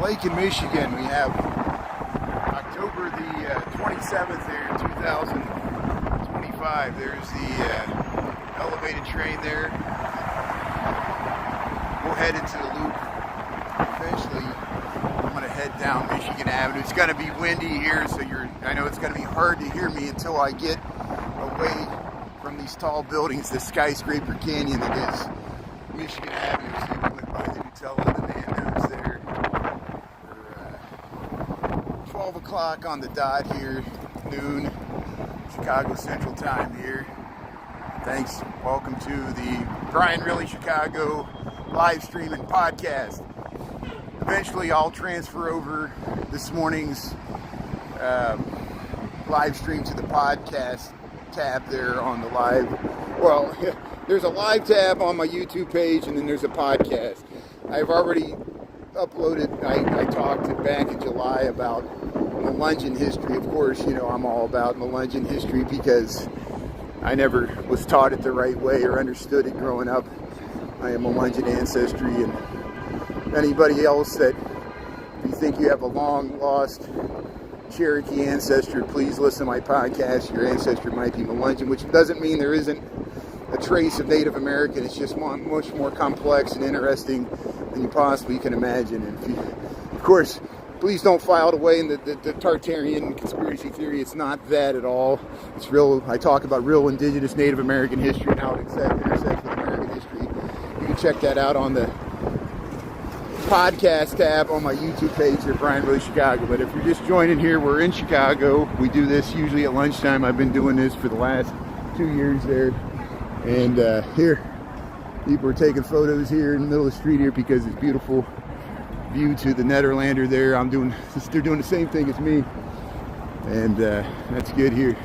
Lake in Michigan. We have October the 27th there, 2025. There's the elevated train there. We'll head into the loop. Eventually, I'm going to head down Michigan Avenue. It's going to be windy here, so I know it's going to be hard to hear me until I get away from these tall buildings, this skyscraper canyon that is Michigan Avenue. So we went by the Nutella and the Nando's there. We're 12 o'clock on the dot here, noon, Chicago Central Time here. Thanks. Welcome to the Brian Really Chicago live stream and podcast. Eventually, I'll transfer over this morning's live stream to the podcast tab there on the live. Well, there's a live tab on my YouTube page, and then there's a podcast. I've already uploaded. I talked back in July about Melungeon history. Of course, you know I'm all about Melungeon history because I never was taught it the right way or understood it growing up. I am Melungeon ancestry, and anybody else that, if you think you have a long lost Cherokee ancestor, please listen to my podcast. Your ancestor might be Melungeon, which doesn't mean there isn't a trace of Native American. It's just much more complex and interesting than you possibly can imagine. And of course, please don't file it away in the Tartarian conspiracy theory. It's not that at all. It's real. I talk about real indigenous Native American history and how it intersects with American history. You can check that out on the podcast tab on my YouTube page here, Brian Really Chicago. But if you're just joining here, we're in Chicago. We do this usually at lunchtime. I've been doing this for the last 2 years there. And here, people are taking photos here in the middle of the street here because it's beautiful view to the Nederlander there. They're doing the same thing as me. And that's good here.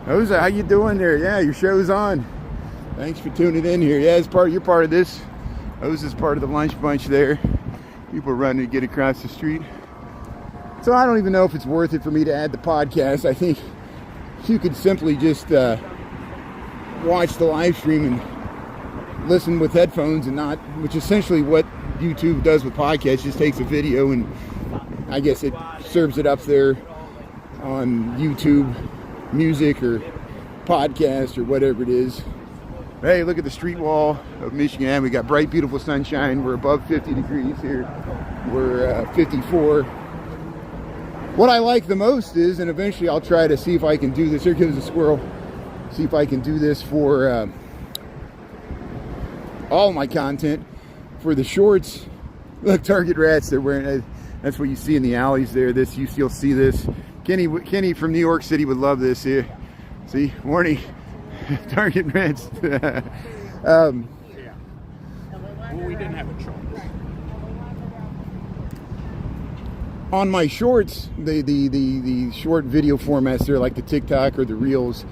Oza, how you doing there? Yeah, your show's on. Thanks for tuning in here. Yeah, you're part of this. Oza's part of the lunch bunch there. People running to get across the street. So I don't even know if it's worth it for me to add the podcast. I think you could simply just watch the live stream and listen with headphones and not, which is essentially what YouTube does with podcasts, just takes a video and I guess it serves it up there on YouTube Music or podcast or whatever it is. Hey, look at the street wall of Michigan. We got bright, beautiful sunshine. We're above 50 degrees here. We're 54. What I like the most is, and eventually I'll try to see if I can do this. Here comes a squirrel. See if I can do this for all my content. For the shorts, look, Target rats. They're wearing. That's what you see in the alleys there. You'll see this. Kenny from New York City would love this here. See, morning. Target rats. Yeah. Well, we didn't have a choice. On my shorts, the short video formats there, like the TikTok or the Reels,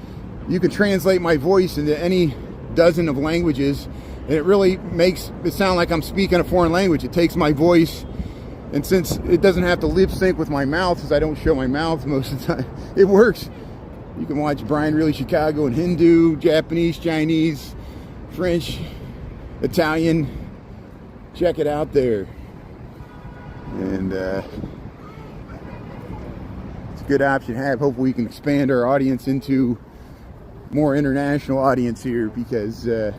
you can translate my voice into any dozen of languages, and it really makes it sound like I'm speaking a foreign language. It takes my voice, and since it doesn't have to lip sync with my mouth, because I don't show my mouth most of the time, it works. You can watch Brian Really Chicago in Hindu, Japanese, Chinese, French, Italian. Check it out there. And it's a good option to have. Hopefully we can expand our audience into more international audience here because there's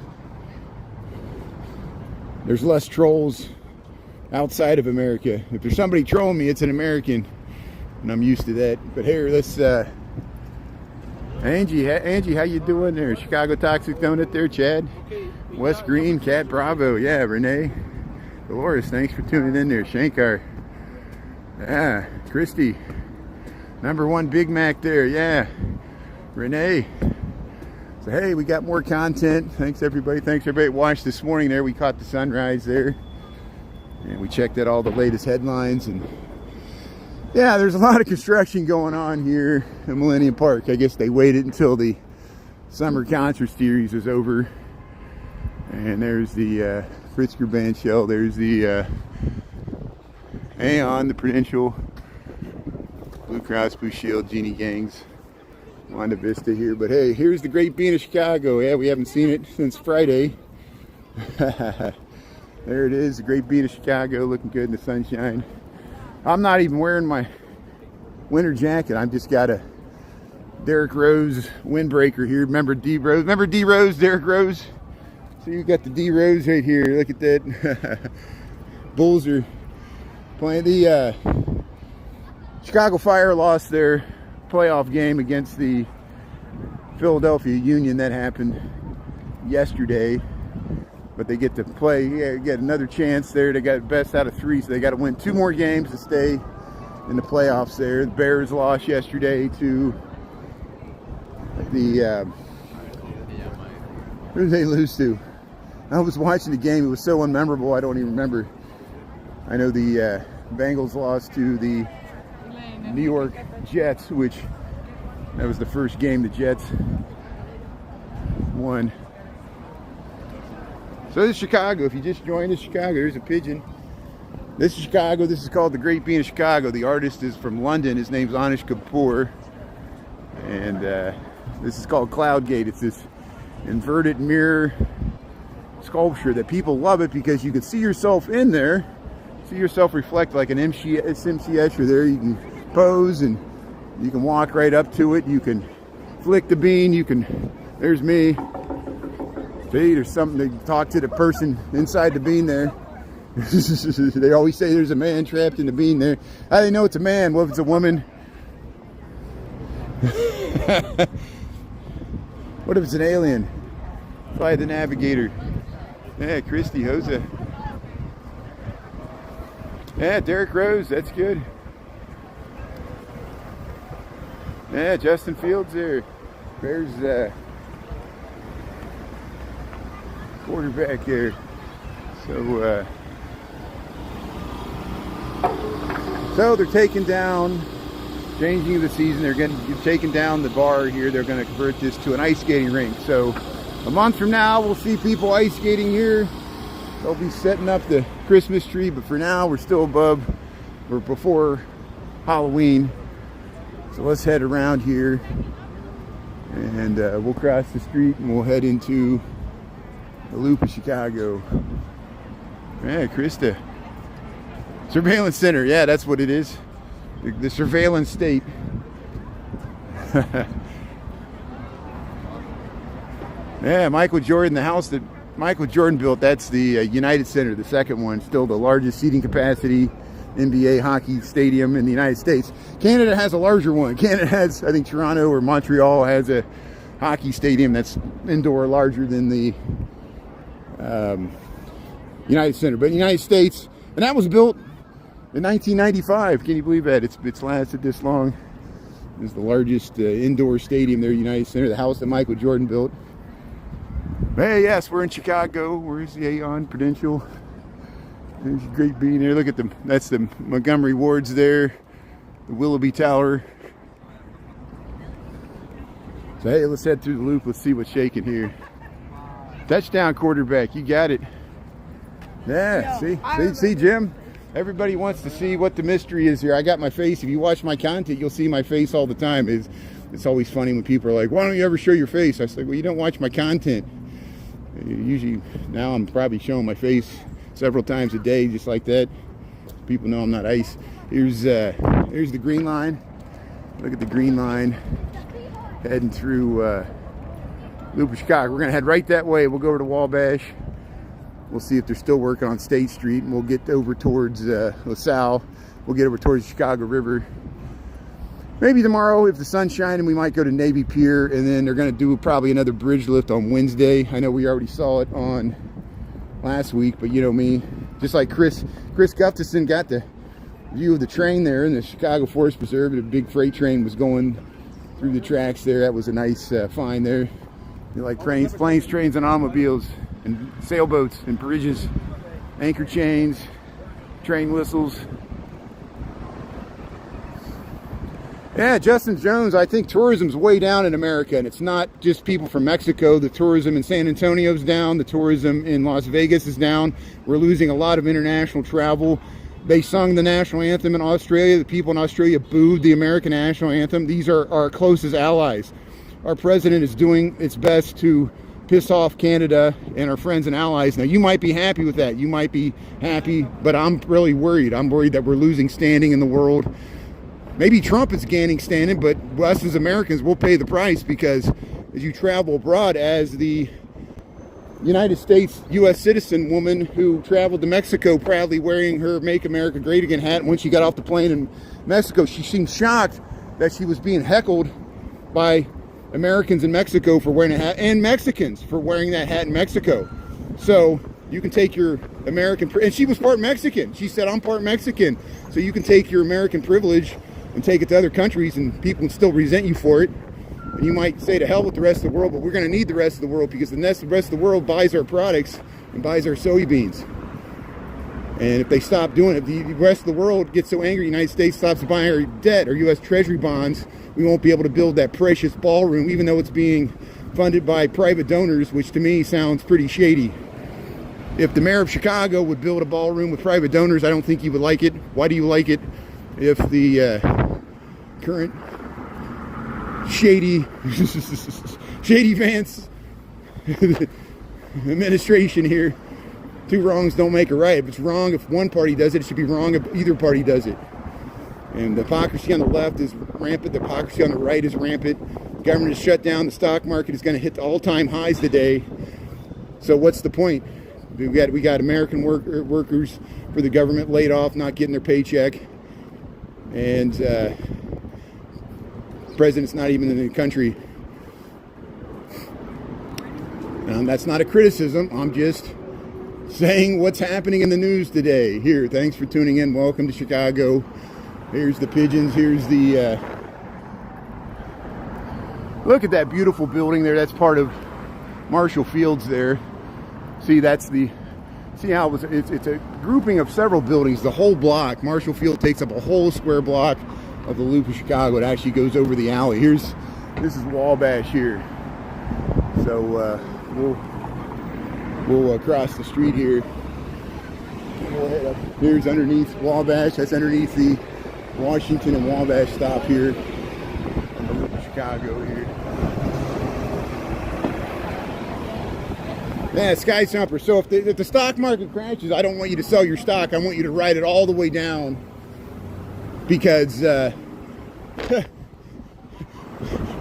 less trolls outside of America. If there's somebody trolling me, it's an American, and I'm used to that. But here, let's Angie, how you doing there? Chicago Toxic Donut there, Chad. West Green, Cat Bravo, yeah, Renee. Dolores, thanks for tuning in there. Shankar. Yeah, Christy. #1 Big Mac there, yeah. Renee. So hey, we got more content. Thanks everybody watched this morning there. We caught the sunrise there. And we checked out all the latest headlines, and yeah, there's a lot of construction going on here at Millennium Park. I guess they waited until the summer concert series is over. And there's the Pritzker Band Shell. There's the Aon, the Prudential, Blue Cross Blue Shield, Genie Gangs, Wanda Vista here. But hey, here's the Great Bean of Chicago. Yeah, we haven't seen it since Friday. There it is, the Great Bean of Chicago, looking good in the sunshine. I'm not even wearing my winter jacket. I've just got a Derrick Rose windbreaker here. Remember D Rose? Remember D Rose, Derrick Rose? So you got the D Rose right here. Look at that. Bulls are playing. The Chicago Fire lost their playoff game against the Philadelphia Union. That happened yesterday. But they get to play, get another chance there. They got best out of 3, so they got to win 2 more games to stay in the playoffs there. The Bears lost yesterday to the, who did they lose to? I was watching the game. It was so unmemorable, I don't even remember. I know the Bengals lost to the New York Jets, which that was the first game the Jets won. So this is Chicago. If you just joined us, Chicago, there's a pigeon. This is Chicago. This is called The Great Bean of Chicago. The artist is from London. His name's Anish Kapoor. And this is called Cloud Gate. It's this inverted mirror sculpture that people love it because you can see yourself in there. See yourself reflect like an MC Escher there. You can pose and you can walk right up to it. You can flick the bean. You can, there's me. See, there's something to talk to the person inside the bean there. They always say there's a man trapped in the bean there. How do they know it's a man? What if it's a woman? What if it's an alien? Fly the navigator. Yeah, Christy Hosa. Yeah, Derrick Rose, that's good. Yeah, Justin Fields there. Bears quarterback there. So they're taking down, changing the season. They're going to taking down the bar here. They're going to convert this to an ice skating rink. So a month from now, we'll see people ice skating here. They'll be setting up the Christmas tree, but for now, we're still we're before Halloween. So let's head around here, and we'll cross the street and we'll head into the Loop of Chicago. Yeah, Krista. Surveillance Center. Yeah, that's what it is. The surveillance state. Yeah, Michael Jordan, the house that Michael Jordan built, that's the United Center, the second one. Still the largest seating capacity NBA hockey stadium in the United States. Canada has a larger one. Canada has, I think Toronto or Montreal has a hockey stadium that's indoor larger than the United Center. But the United States, and that was built in 1995. Can you believe that? It's lasted this long. It's the largest indoor stadium there, United Center, the house that Michael Jordan built. Hey, yes, we're in Chicago. Where's the Aon Prudential? There's a great bean there. Look at them. That's the Montgomery Wards there. The Willoughby Tower. So hey, let's head through the Loop. Let's see what's shaking here. Touchdown quarterback. You got it. Yeah, see, Jim? Everybody wants to see what the mystery is here. I got my face. If you watch my content, you'll see my face all the time. It's always funny when people are like, why don't you ever show your face? I say, well, you don't watch my content. Usually, now I'm probably showing my face several times a day, just like that. People know I'm not ice. Here's the Green Line. Look at the Green Line heading through Loop of Chicago. We're going to head right that way. We'll go over to Wabash. We'll see if they're still working on State Street, and we'll get over towards LaSalle. We'll get over towards the Chicago River. Maybe tomorrow, if the sun's shining, we might go to Navy Pier, and then they're going to do probably another bridge lift on Wednesday. I know we already saw it on last week, but you know me, just like Chris Gustafson got the view of the train there in the Chicago Forest Preserve. A big freight train was going through the tracks there. That was a nice find there. You like planes, trains, and automobiles, and sailboats, and bridges, anchor chains, train whistles. Yeah, Justin Jones, I think tourism's way down in America, and it's not just people from Mexico. The tourism in San Antonio's down. The tourism in Las Vegas is down. We're losing a lot of international travel. They sung the national anthem in Australia. The people in Australia booed the American national anthem. These are our closest allies. Our president is doing its best to piss off Canada and our friends and allies. Now, you might be happy with that. You might be happy, but I'm really worried. I'm worried that we're losing standing in the world. Maybe Trump is gaining standing, but us as Americans will pay the price, because as you travel abroad, as the United States U.S. citizen woman who traveled to Mexico proudly wearing her Make America Great Again hat, when she got off the plane in Mexico, she seemed shocked that she was being heckled by Americans in Mexico for wearing a hat, and Mexicans for wearing that hat in Mexico. So you can take your American, and she was part Mexican. She said, I'm part Mexican. So you can take your American privilege and take it to other countries, and people can still resent you for it. And you might say, to hell with the rest of the world, but we're going to need the rest of the world, because the rest of the world buys our products and buys our soybeans. And if they stop doing it, the rest of the world gets so angry, the United States stops buying our debt, our U.S. Treasury bonds, we won't be able to build that precious ballroom, even though it's being funded by private donors, which to me sounds pretty shady. If the mayor of Chicago would build a ballroom with private donors, I don't think you would like it. Why do you like it if the current shady Vance administration here, two wrongs don't make a right. If it's wrong if one party does it, it should be wrong if either party does it. And the hypocrisy on the left is rampant. The hypocrisy on the right is rampant. The government is shut down. The stock market is going to hit the all-time highs today. So what's the point? We got American workers for the government laid off, not getting their paycheck, and the president's not even in the country. That's not a criticism. I'm just saying what's happening in the news today. Here, thanks for tuning in. Welcome to Chicago. Here's the pigeons. Here's the look at that beautiful building there. That's part of Marshall Fields there. See, that's the, see how it's a grouping of several buildings. The whole block, Marshall Field, takes up a whole square block of the Loop of Chicago. It actually goes over the alley. This is Wabash here. So we'll cross the street here. We'll head up. Here's underneath Wabash. That's underneath the Washington and Wabash stop here on the Loop of Chicago here. Yeah, Sky Jumper. So if the stock market crashes, I don't want you to sell your stock. I want you to ride it all the way down, because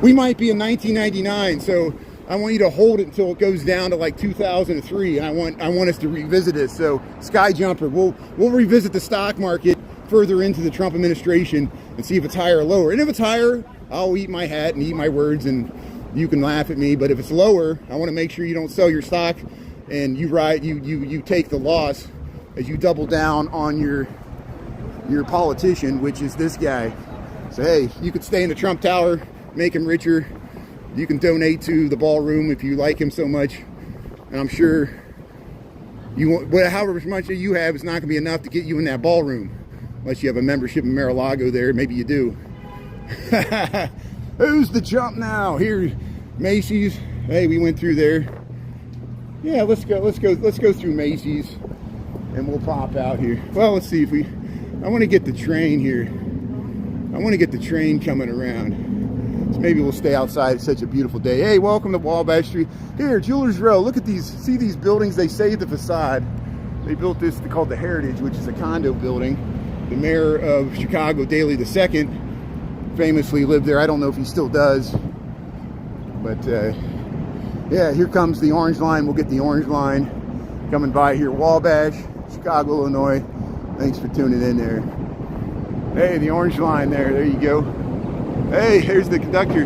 we might be in 1999. So I want you to hold it until it goes down to like 2003, and I want us to revisit it. So Sky Jumper, we'll revisit the stock market further into the Trump administration and see if it's higher or lower. And if it's higher, I'll eat my hat and eat my words, and you can laugh at me. But if it's lower, I want to make sure you don't sell your stock and you take the loss as you double down on your politician, which is this guy. So hey, you could stay in the Trump Tower, make him richer. You can donate to the ballroom if you like him so much, and I'm sure you won't, however much you have is not going to be enough to get you in that ballroom, unless you have a membership in Mar-a-Lago there. Maybe you do. Who's the jump now? Here, Macy's. Hey, we went through there. Yeah, let's go through Macy's, and we'll pop out here. Well, let's see if I want to get the train here. I want to get the train coming around. So maybe we'll stay outside. It's such a beautiful day. Hey, welcome to Wabash Street. Here, Jewelers Row. Look at these. See these buildings? They saved the facade. They built this called the Heritage, which is a condo building. The mayor of Chicago, Daley II, famously lived there. I don't know if he still does. But yeah, here comes the Orange Line. We'll get the Orange Line coming by here. Wabash, Chicago, Illinois. Thanks for tuning in there. Hey, the Orange Line there. There you go. Hey, here's the conductor.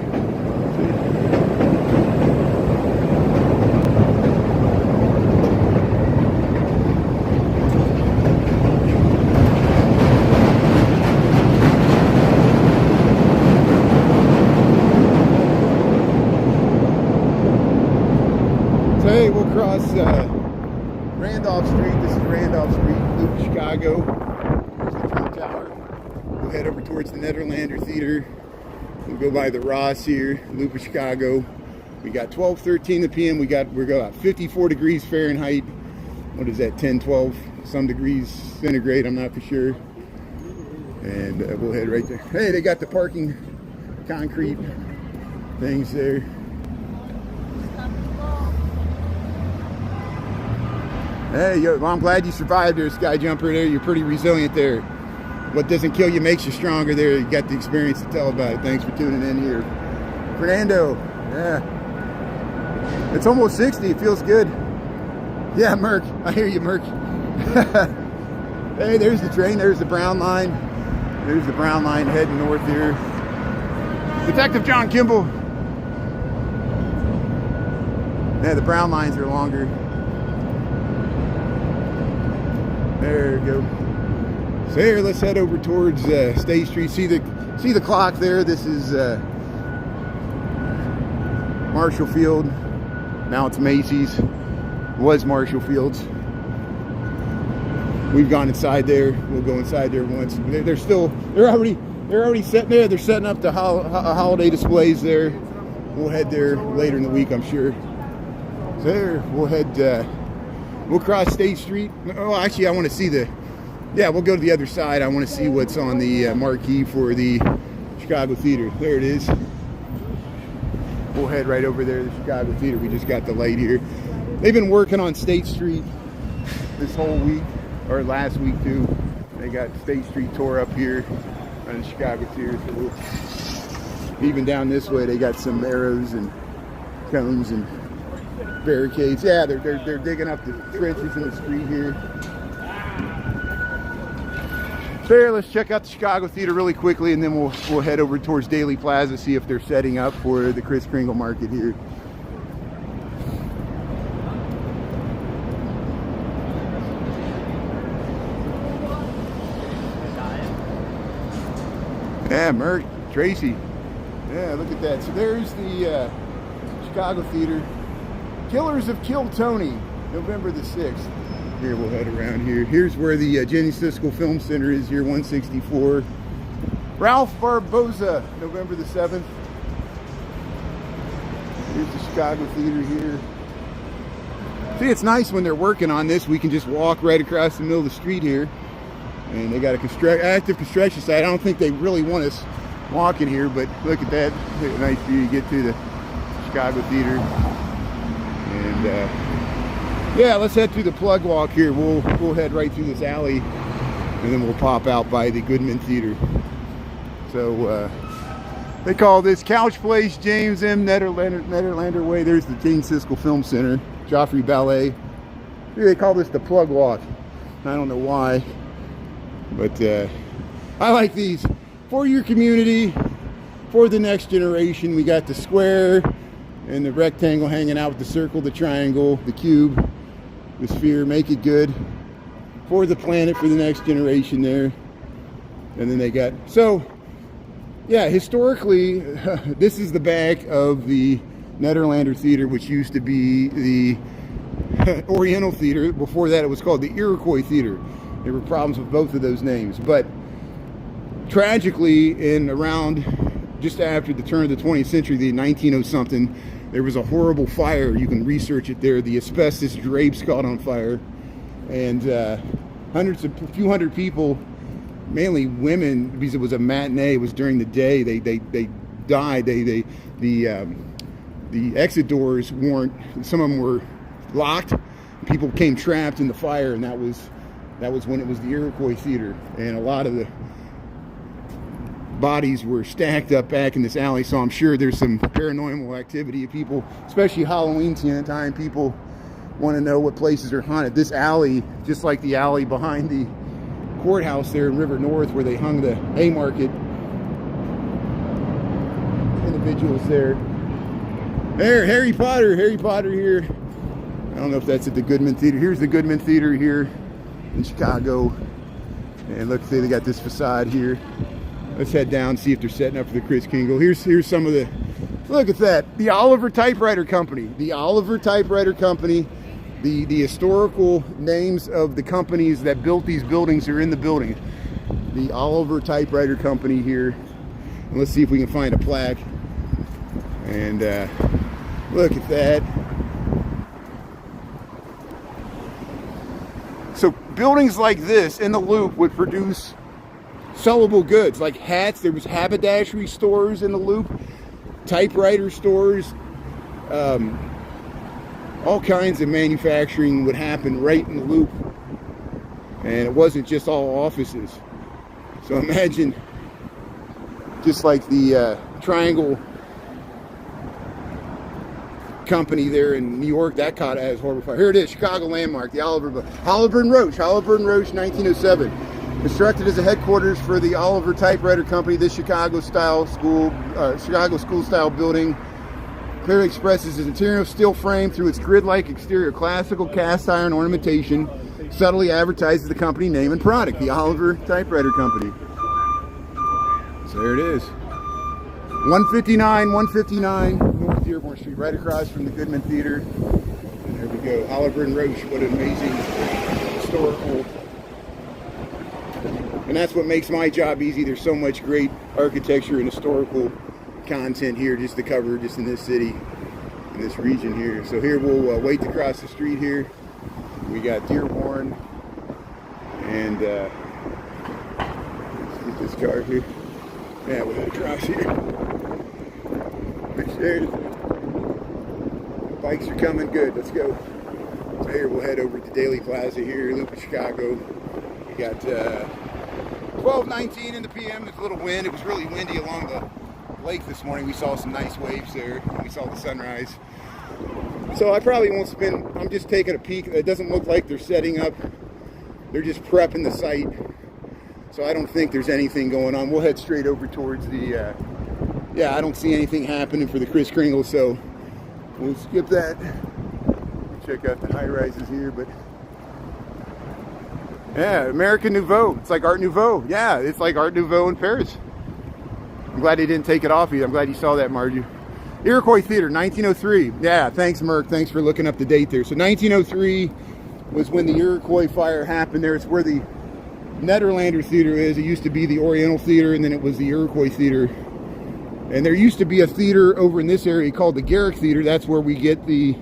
So hey, we'll cross Randolph Street. This is Randolph Street, Loop of Chicago. There's the Trump Tower. We'll head over towards the Nederlander Theater. We'll go by the Ross here, Loop of Chicago. We got 12:13 p.m. We're about 54 degrees Fahrenheit. What is that? 10, 12, some degrees centigrade. I'm not for sure. And we'll head right there. Hey, they got the parking concrete things there. Hey, well, I'm glad you survived there, Sky Jumper. There, you're pretty resilient there. What doesn't kill you makes you stronger there. You got the experience to tell about it. Thanks for tuning in here. Fernando, yeah. It's almost 60, it feels good. Yeah, Merc, I hear you, Merc. Hey, there's the train, there's the brown line. There's the brown line heading north here. Detective John Kimball. Yeah, the brown lines are longer. There you go. So here, let's head over towards State Street. See the clock there? This is Marshall Field. Now it's Macy's. It was Marshall Fields. We've gone inside there. We'll go inside there once. They're already setting there. They're setting up the holiday displays there. We'll head there later in the week, I'm sure. So there, we'll head. We'll cross State Street. Oh, actually, I want to see we'll go to the other side. I want to see what's on the marquee for the Chicago Theater. There it is. We'll head right over there to the Chicago Theater. We just got the light here. They've been working on State Street this whole week, or last week too. They got State Street tore up here on the Chicago Theater. So even down this way, they got some arrows and cones and barricades. Yeah, they're digging up the trenches in the street here. So here, let's check out the Chicago Theater really quickly, and then we'll head over towards Daily Plaza, see if they're setting up for the Kris Kringle Market here. Yeah, Merc, Tracy. Yeah, look at that. So there's the Chicago Theater. Killers of Kill Tony, November the 6th. Here, we'll head around here. Here's where the Jenny Siskel Film Center is here, 164. Ralph Barboza, November the 7th. Here's the Chicago Theater here. See, it's nice when they're working on this. We can just walk right across the middle of the street here. And they got a active construction site. I don't think they really want us walking here, but look at that. Nice view. You get to the Chicago Theater. And yeah, let's head through the plug walk here. We'll head right through this alley, and then we'll pop out by the Goodman Theater. So they call this Couch Place, James M. Nederlander Way. There's the Jane Siskel Film Center, Joffrey Ballet. They call this the plug walk. I don't know why, but I like these. For your community, for the next generation. We got the square and the rectangle hanging out with the circle, the triangle, the cube, the sphere. Make it good for the planet, for the next generation there. And then they got, so yeah, historically, this is the back of the Nederlander Theater, which used to be the Oriental Theater. Before that, it was called the Iroquois Theater. There were problems with both of those names, but tragically, in around just after the turn of the 20th century, the 1900-something, there was a horrible fire. You can research it there. The asbestos drapes caught on fire, and a few hundred people, mainly women, because it was a matinee. It was during the day. They died. The exit doors weren't. Some of them were locked. People became trapped in the fire, and that was when it was the Iroquois Theater, and a lot of the bodies were stacked up back in this alley. So I'm sure there's some paranormal activity. People, especially Halloween time, people want to know what places are haunted. This alley, just like the alley behind the courthouse there in River North, where they hung the Haymarket individuals there. There, Harry Potter here. I don't know if that's at the Goodman Theater. Here's the Goodman Theater here in Chicago. And look, they got this facade here. Let's head down, see if they're setting up for the Kris Kringle. Here's some of the, look at that. The Oliver Typewriter Company. The Oliver Typewriter Company. The historical names of the companies that built these buildings are in the building. The Oliver Typewriter Company here. And let's see if we can find a plaque. And look at that. So buildings like this in the Loop would produce sellable goods like hats. There was haberdashery stores in the Loop, typewriter stores, all kinds of manufacturing would happen right in the loop. And it wasn't just all offices. So imagine just like the Triangle Company there in New York, that caught as horrible fire. Here it is, Chicago landmark, the Oliver and Roche, 1907. Constructed as a headquarters for the Oliver Typewriter Company, this Chicago school style building clearly expresses its interior steel frame through its grid-like exterior, classical cast iron ornamentation, subtly advertises the company name and product, the Oliver Typewriter Company. So there it is. 159 North Dearborn Street, right across from the Goodman Theater. And there we go, Oliver and Roche. What an amazing historical. And that's what makes my job easy. There's so much great architecture and historical content here just to cover just in this city, in this region here. So here we'll wait to cross the street here. We got Dearborn, and let's get this car here. Yeah, we'll head across here. There's bikes are coming good. Let's go. So here we'll head over to Daily Plaza here, Loop of Chicago. We got 12:19 in the PM. There's a little wind. It was really windy along the lake this morning. We saw some nice waves there. We saw the sunrise. So I probably won't spend. I'm just taking a peek. It doesn't look like they're setting up. They're just prepping the site. So I don't think there's anything going on. We'll head straight over towards the, yeah, I don't see anything happening for the Kris Kringle, so we'll skip that. Check out the high rises here, but yeah, American Nouveau. It's like Art Nouveau. Yeah, it's like Art Nouveau in Paris. I'm glad they didn't take it off you. I'm glad you saw that, Margie. Iroquois Theater, 1903. Yeah, thanks, Merck. Thanks for looking up the date there. So 1903 was when the Iroquois fire happened there. It's where the Nederlander Theater is. It used to be the Oriental Theater, and then it was the Iroquois Theater. And there used to be a theater over in this area called the Garrick Theater. That's where we get the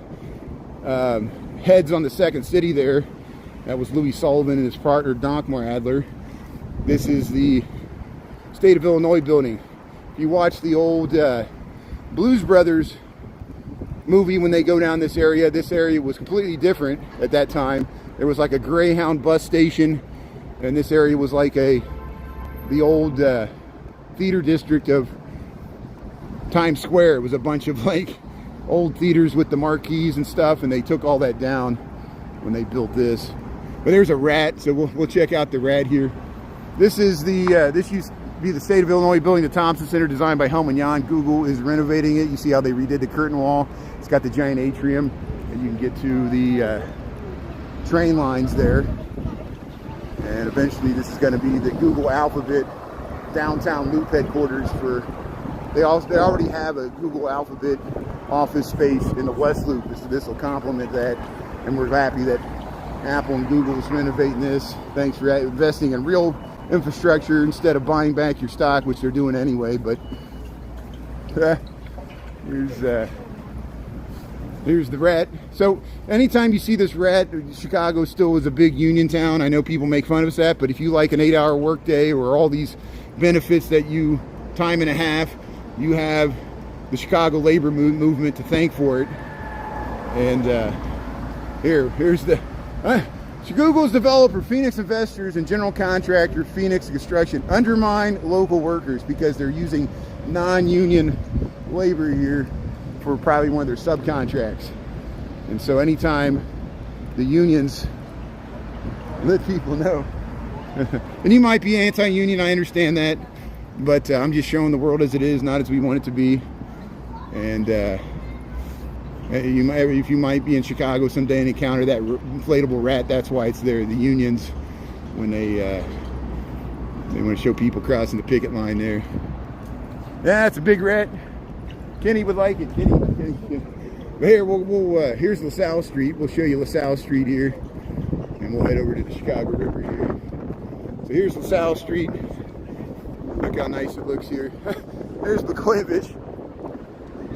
heads on the Second City there. That was Louis Sullivan and his partner, Donkmar Adler. This is the State of Illinois building. If you watch the old Blues Brothers movie, when they go down this area was completely different at that time. There was like a Greyhound bus station, and this area was like the old theater district of Times Square. It was a bunch of like old theaters with the marquees and stuff, and they took all that down when they built this. But there's a rat, so we'll check out the rat here. This is the this used to be the State of Illinois building, the Thompson Center, designed by Helman Jan. Google is renovating it. You see how they redid the curtain wall. It's got the giant atrium, and you can get to the train lines there. And eventually this is going to be the Google Alphabet downtown loop headquarters for, they already have a Google Alphabet office space in the West Loop. This will complement that, and we're happy that Apple and Google is renovating this. Thanks for investing in real infrastructure instead of buying back your stock, which they're doing anyway. But here's the rat. So anytime you see this rat, Chicago still is a big union town. I know people make fun of us that, but if you like an 8-hour workday or all these benefits that you, time and a half, you have the Chicago labor movement to thank for it. And here's the Google's developer, Phoenix Investors, and general contractor Phoenix Construction undermine local workers because they're using non-union labor here for probably one of their subcontracts. And so anytime the unions let people know, and you might be anti-union, I understand that, but I'm just showing the world as it is, not as we want it to be. And if you might be in Chicago someday and encounter that inflatable rat, that's why it's there. The unions, when they want to show people crossing the picket line there. Yeah, it's a big rat. Kenny would like it. Kenny. But here, here's LaSalle Street. We'll show you LaSalle Street here, and we'll head over to the Chicago River here. So here's LaSalle Street. Look how nice it looks here. There's Blagojevich.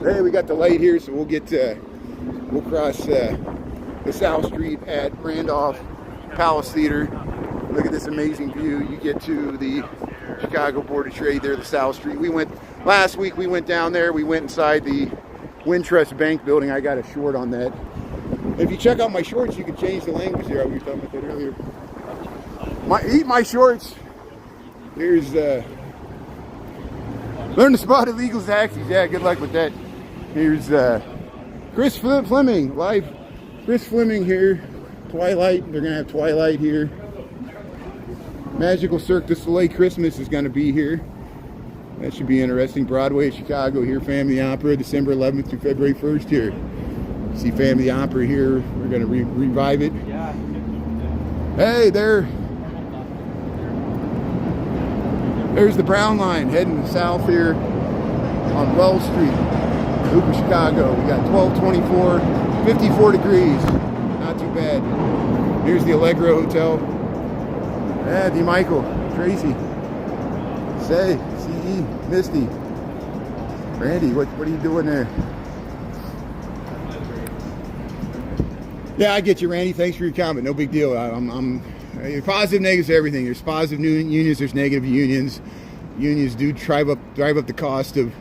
Hey, we got the light here, so we'll cross LaSalle Street at Randolph Palace Theater. Look at this amazing view. You get to the Chicago Board of Trade there, LaSalle Street. Last week we went down there. We went inside the Wintrust Bank building. I got a short on that. If you check out my shorts, you can change the language there. We were talking about that earlier. Eat my shorts. Here's learn to spot illegal taxis. Yeah, good luck with that. Here's Chris Fleming, live. Chris Fleming here. Twilight. They're gonna have Twilight here. Magical Cirque du Soleil Christmas is gonna be here. That should be interesting. Broadway, Chicago here. Family Opera, December 11th through February 1st here. See Family Opera here. We're gonna revive it. Hey, there's the Brown Line heading south here on Wells Street, Hooper, Chicago. We got 1224, 54 degrees. Not too bad. Here's the Allegro Hotel. Yeah, D. Michael, Tracy, Say, CE, Misty, Randy, what are you doing there? Yeah, I get you, Randy. Thanks for your comment. No big deal. I'm positive, negatives, everything. There's positive unions. There's negative unions. Unions do drive up the cost of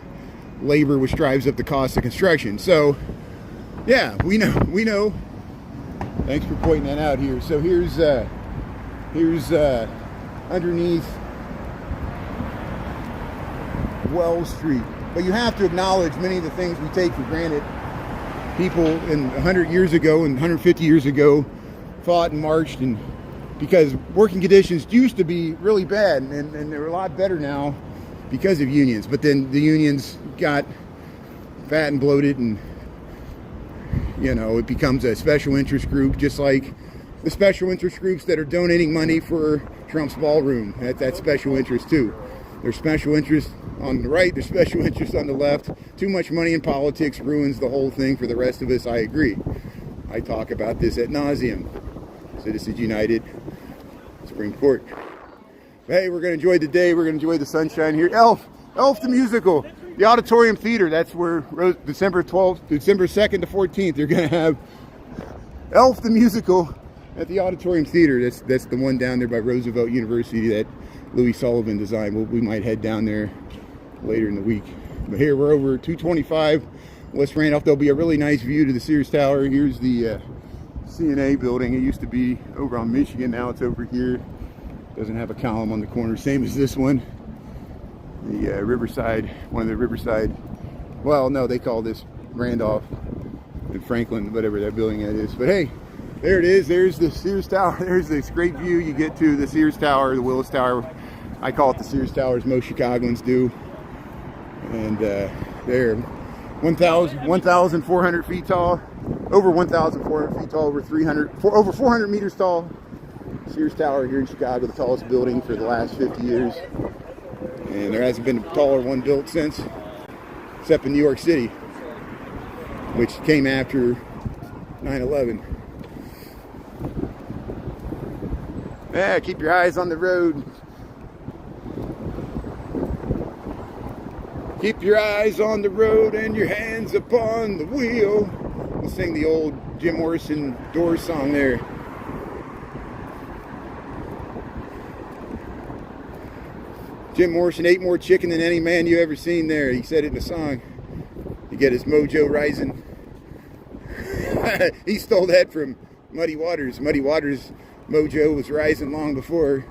labor, which drives up the cost of construction. So, yeah, we know. Thanks for pointing that out here. So here's underneath Wells Street. But you have to acknowledge many of the things we take for granted. People 100 years ago and 150 years ago fought and marched, and because working conditions used to be really bad, and they're a lot better now because of unions. But then the unions got fat and bloated, and it becomes a special interest group, just like the special interest groups that are donating money for Trump's ballroom. That's special interest too. There's special interest on the right, there's special interest on the left. Too much money in politics ruins the whole thing for the rest of us. I agree. I talk about this ad nauseum. Citizens United, Supreme Court. Hey, we're going to enjoy the day. We're going to enjoy the sunshine here. Elf the musical, the Auditorium Theater. That's where December 2nd to 14th, they're going to have Elf the musical at the Auditorium Theater. That's the one down there by Roosevelt University that Louis Sullivan designed. We might head down there later in the week. But here we're over 225 West Randolph. There'll be a really nice view to the Sears Tower. Here's the CNA building. It used to be over on Michigan. Now it's over here. Doesn't have a column on the corner. Same as this one. The Riverside, one of the Riverside. Well, no, they call this Randolph and Franklin, whatever that building that is. But hey, there it is. There's the Sears Tower. There's this great view you get to the Sears Tower, the Willis Tower. I call it the Sears Tower, as most Chicagoans do. And there, 1,400 feet tall, over 1,400 feet tall, over 400 meters tall. Sears Tower here in Chicago, the tallest building for the last 50 years. And there hasn't been a taller one built since, except in New York City, which came after 9/11. Yeah, keep your eyes on the road. Keep your eyes on the road and your hands upon the wheel. We'll sing the old Jim Morrison Doors song there. Jim Morrison ate more chicken than any man you ever seen there. He said it in the song. You get his mojo rising. He stole that from Muddy Waters. Muddy Waters' mojo was rising long before.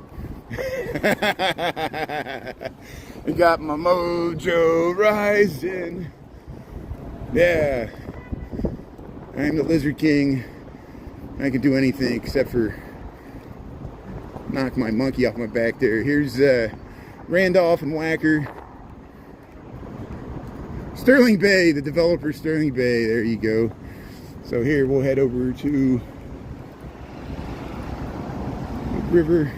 I got my mojo rising. Yeah. I'm the Lizard King. I can do anything except for knock my monkey off my back there. Here's Randolph and Wacker. Sterling Bay, the developer Sterling Bay. There you go. So here we'll head over to the river.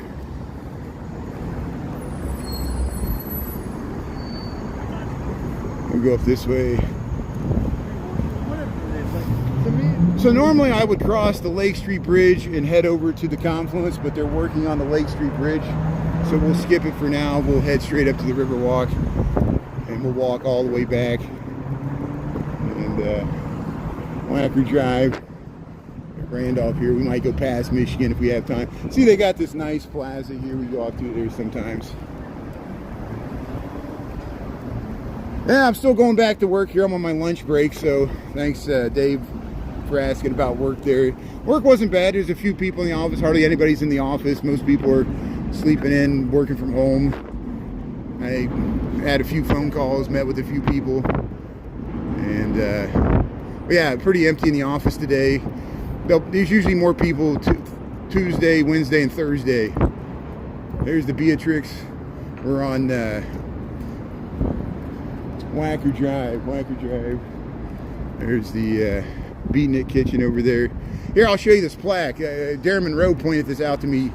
We'll go up this way. So normally I would cross the Lake Street Bridge and head over to the confluence, but they're working on the Lake Street Bridge. So we'll skip it for now. We'll head straight up to the Riverwalk, and we'll walk all the way back. And Wacker Drive, Randolph here. We might go past Michigan if we have time. See, they got this nice plaza here. We go off through there sometimes. Yeah, I'm still going back to work here. I'm on my lunch break, so thanks, Dave for asking about work there. Work wasn't bad. There's a few people in the office. Hardly anybody's in the office. Most people are sleeping in, working from home. I had a few phone calls, met with a few people, and yeah, pretty empty in the office today. There's usually more people Tuesday, Wednesday, and Thursday. There's the Beatrix. We're on Wacker Drive. There's the Beatnik Kitchen over there. Here, I'll show you this plaque. Darren Monroe pointed this out to me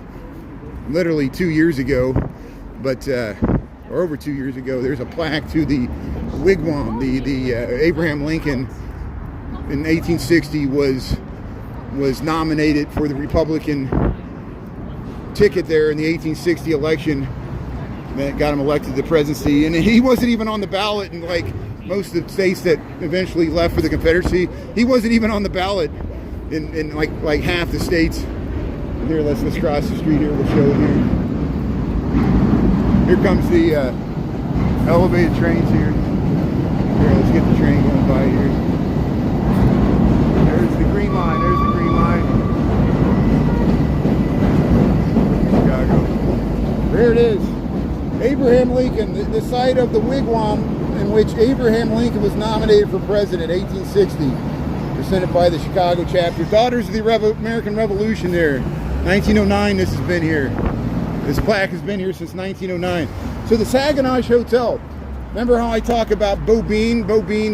literally 2 years ago, or over 2 years ago. There's a plaque to the wigwam. The Abraham Lincoln in 1860 was nominated for the Republican ticket there in the 1860 election that got him elected to the presidency, and he wasn't even on the ballot in like most of the states that eventually left for the Confederacy. He wasn't even on the ballot in like half the states. And here, let's cross the street here. We'll show it here. Here comes the elevated trains here. Here, let's get the train going by here. There's the green line. There's the green line. Chicago. There it is. Abraham Lincoln, the site of the wigwam in which Abraham Lincoln was nominated for president in 1860. Presented by the Chicago chapter. Daughters of the American Revolution there. 1909 this has been here. This plaque has been here since 1909. So the Saguenay Hotel. Remember how I talk about Bobine?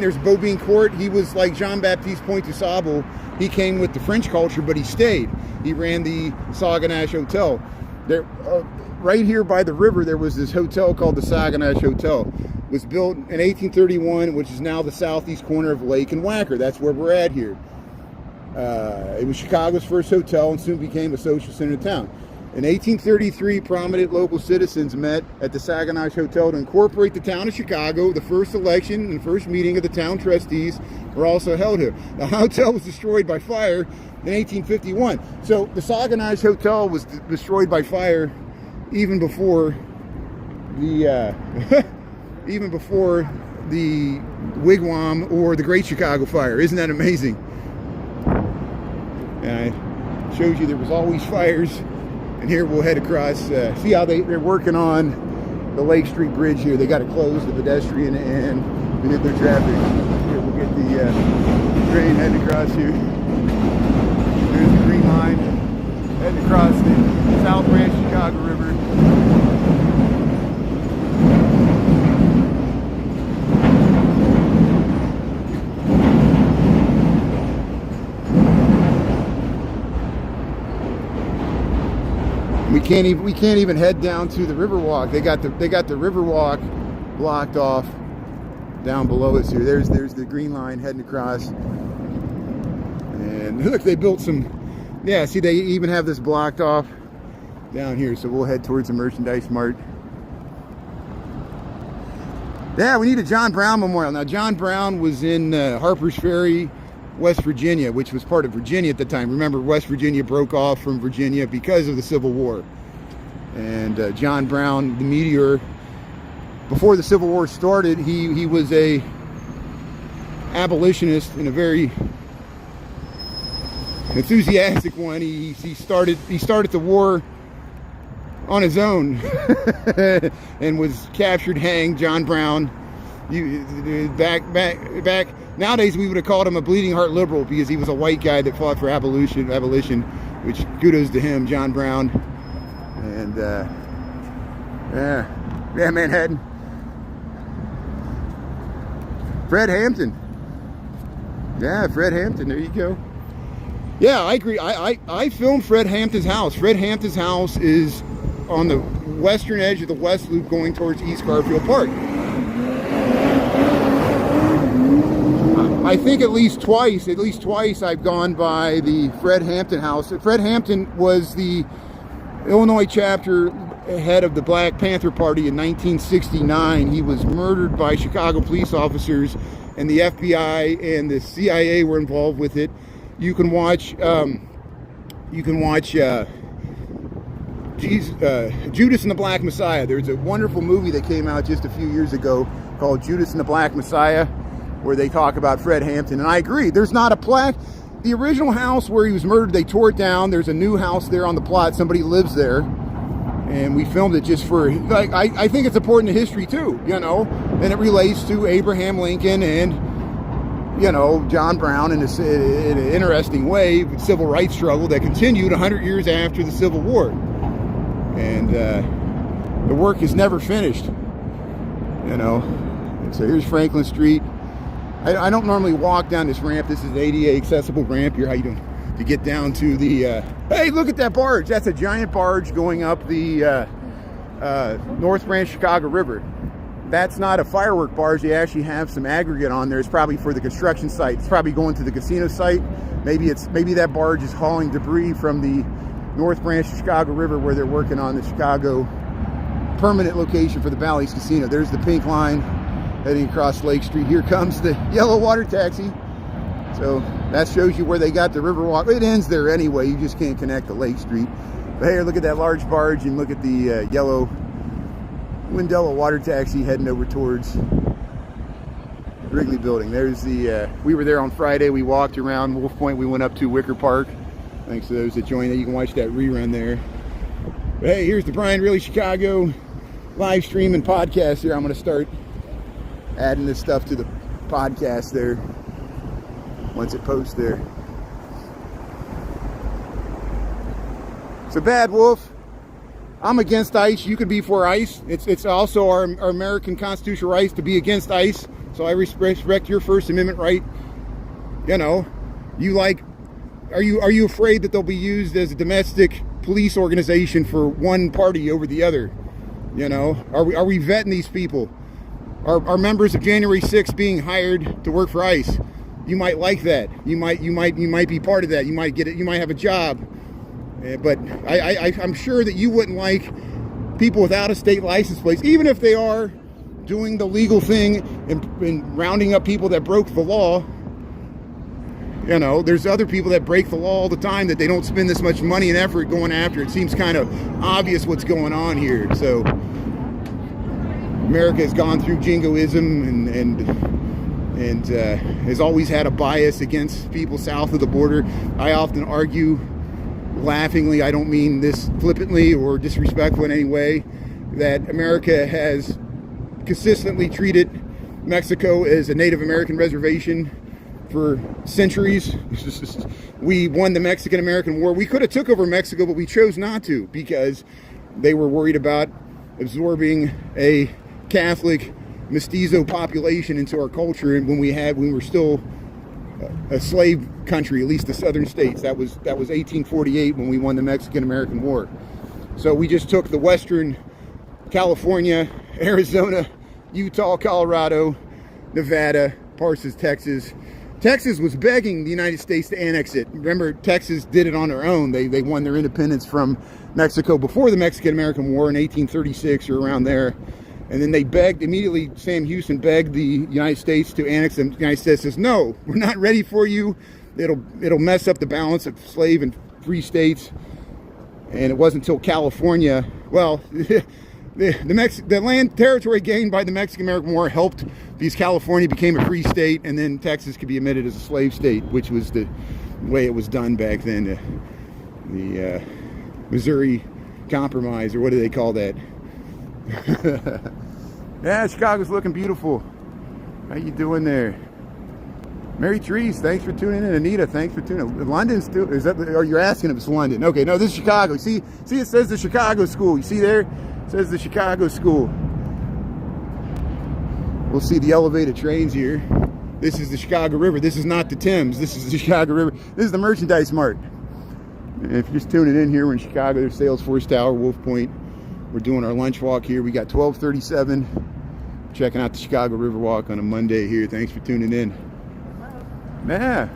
There's Bobine Court. He was like Jean-Baptiste Point-du-Sable. He came with the French culture, but he stayed. He ran the Saguenay Hotel. There, right here by the river, there was this hotel called the Saguenay Hotel. It was built in 1831, which is now the southeast corner of Lake and Wacker. That's where we're at here. It was Chicago's first hotel and soon became a social center town. In 1833, prominent local citizens met at the Saguenay Hotel to incorporate the town of Chicago. The first election and first meeting of the town trustees were also held here. The hotel was destroyed by fire in 1851. So the Saguenay Hotel was destroyed by fire even before the wigwam or the Great Chicago Fire. Isn't that amazing? And I showed you there was always fires. And here we'll head across. See how they're working on the Lake Street Bridge here. They got to close the pedestrian and vehicular traffic. Here we'll get the train heading across here. There's the green line heading across the South Branch Chicago River. We can't even head down to the Riverwalk. They got the Riverwalk blocked off down below us here. There's the green line heading across. And look, they built some. Yeah, see, they even have this blocked off down here. So we'll head towards the Merchandise Mart. Yeah, we need a John Brown Memorial. Now, John Brown was in Harper's Ferry, West Virginia, which was part of Virginia at the time. Remember, West Virginia broke off from Virginia because of the Civil War. And John Brown, the meteor, before the Civil War started, he was a abolitionist and a very enthusiastic one. He started the war on his own and was captured, hanged. John Brown, back. Nowadays, we would have called him a bleeding heart liberal because he was a white guy that fought for abolition, which kudos to him, John Brown. And, yeah, Manhattan. Fred Hampton. Yeah, Fred Hampton, there you go. Yeah, I agree. I filmed Fred Hampton's house. Fred Hampton's house is on the western edge of the West Loop going towards East Garfield Park. I think at least twice I've gone by the Fred Hampton house. Fred Hampton was the Illinois chapter head of the Black Panther Party in 1969. He was murdered by Chicago police officers, and the FBI and the CIA were involved with it. You can watch Judas and the Black Messiah. There's a wonderful movie that came out just a few years ago called Judas and the Black Messiah, where they talk about Fred Hampton. And I agree, there's not a plaque. the original house where he was murdered, they tore it down. There's a new house there on the plot. Somebody lives there. And we filmed it just for, like, I think it's important to history too, you know, and it relates to Abraham Lincoln and, you know, John Brown in an interesting way, the civil rights struggle that continued 100 years after the Civil War. And the work is never finished, you know. And so here's Franklin Street. I don't normally walk down this ramp. This is the ADA accessible ramp here. How you doing? To get down to the, hey, look at that barge. That's a giant barge going up the North Branch Chicago River. That's not a firework barge. They actually have some aggregate on there. It's probably for the construction site. It's probably going to the casino site. Maybe that barge is hauling debris from the North Branch Chicago River where they're working on the Chicago permanent location for the Bally's Casino. There's the pink line heading across Lake Street. Here comes the yellow water taxi. So that shows you where they got the Riverwalk. It ends there anyway. You just can't connect to Lake Street. But here, look at that large barge and look at the yellow Windella water taxi heading over towards Wrigley Building. There's the, we were there on Friday. We walked around Wolf Point. We went up to Wicker Park. Thanks to those that joined. You can watch that rerun there. But hey, here's the Brian Really Chicago live stream and podcast here. I'm going to start adding this stuff to the podcast there once it posts there. So Bad Wolf, I'm against ICE. You could be for ICE. It's also our American constitutional rights to be against ICE. So I respect your First Amendment right. You know, you like, are you afraid that they'll be used as a domestic police organization for one party over the other? You know, are we vetting these people? Are members of January 6th being hired to work for ICE? You might like that. You might be part of that. You might get it. You might have a job. But I'm sure that you wouldn't like people without a state license plates, even if they are doing the legal thing and rounding up people that broke the law. You know, there's other people that break the law all the time that they don't spend this much money and effort going after. It seems kind of obvious what's going on here. So America has gone through jingoism and has always had a bias against people south of the border. I often argue, laughingly, I don't mean this flippantly or disrespectful in any way, that America has consistently treated Mexico as a Native American reservation for centuries. We won the Mexican-American War. We could have took over Mexico, but we chose not to because they were worried about absorbing a Catholic mestizo population into our culture, and when we were still a slave country, at least the southern states. That was 1848 when we won the Mexican-American War. So we just took the western California, Arizona, Utah, Colorado, Nevada, parts of Texas. Texas was begging the United States to annex it. Remember, Texas did it on their own. They won their independence from Mexico before the Mexican-American War in 1836 or around there. And then they begged, immediately Sam Houston begged the United States to annex them. The United States says, no, we're not ready for you. It'll mess up the balance of slave and free states. And it wasn't until California, well, the land territory gained by the Mexican-American War helped because California became a free state, and then Texas could be admitted as a slave state, which was the way it was done back then. The Missouri Compromise, or what do they call that? Yeah, Chicago's looking beautiful. How you doing there? Mary Therese, thanks for tuning in. Anita, thanks for tuning in. London's still, is that, or you're asking if it's London? Okay, no, this is Chicago. See, it says the Chicago School. You see there? It says the Chicago School. We'll see the elevated trains here. This is the Chicago River. This is not the Thames. This is the Chicago River. This is the Merchandise Mart. And if you're just tuning in here, we're in Chicago. There's Salesforce Tower, Wolf Point. We're doing our lunch walk here. We got 1237. Checking out the Chicago Riverwalk on a Monday here. Thanks for tuning in. Yeah,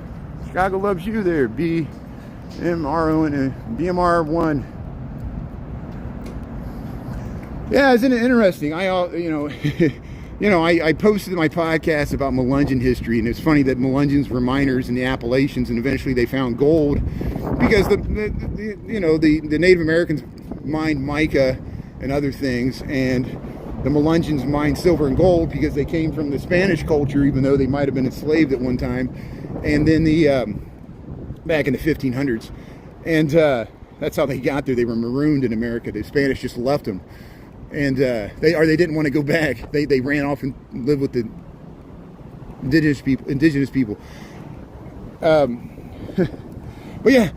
Chicago loves you there. BMR1. Yeah, isn't it interesting? I posted my podcast about Melungeon history, and it's funny that Melungeons were miners in the Appalachians, and eventually they found gold because the Native Americans mined mica and other things, and the Melungeons mined silver and gold because they came from the Spanish culture, even though they might have been enslaved at one time. And then the back in the 1500s. And that's how they got there. They were marooned in America. The Spanish just left them. And they didn't want to go back. They ran off and lived with the indigenous people. But yeah,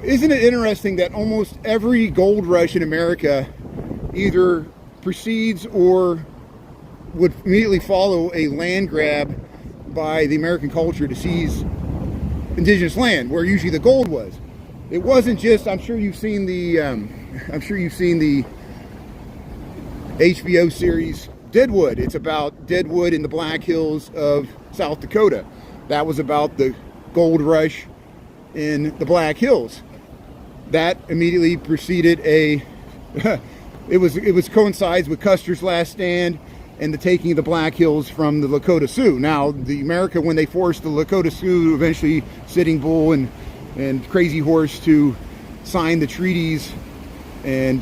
isn't it interesting that almost every gold rush in America either precedes or would immediately follow a land grab by the American culture to seize indigenous land, where usually the gold was. It wasn't just. I'm sure you've seen the HBO series Deadwood. It's about Deadwood in the Black Hills of South Dakota. That was about the gold rush in the Black Hills. That immediately preceded it was coincides with Custer's last stand and the taking of the Black Hills from the Lakota Sioux. Now, the America, when they forced the Lakota Sioux, eventually Sitting Bull and Crazy Horse, to sign the treaties and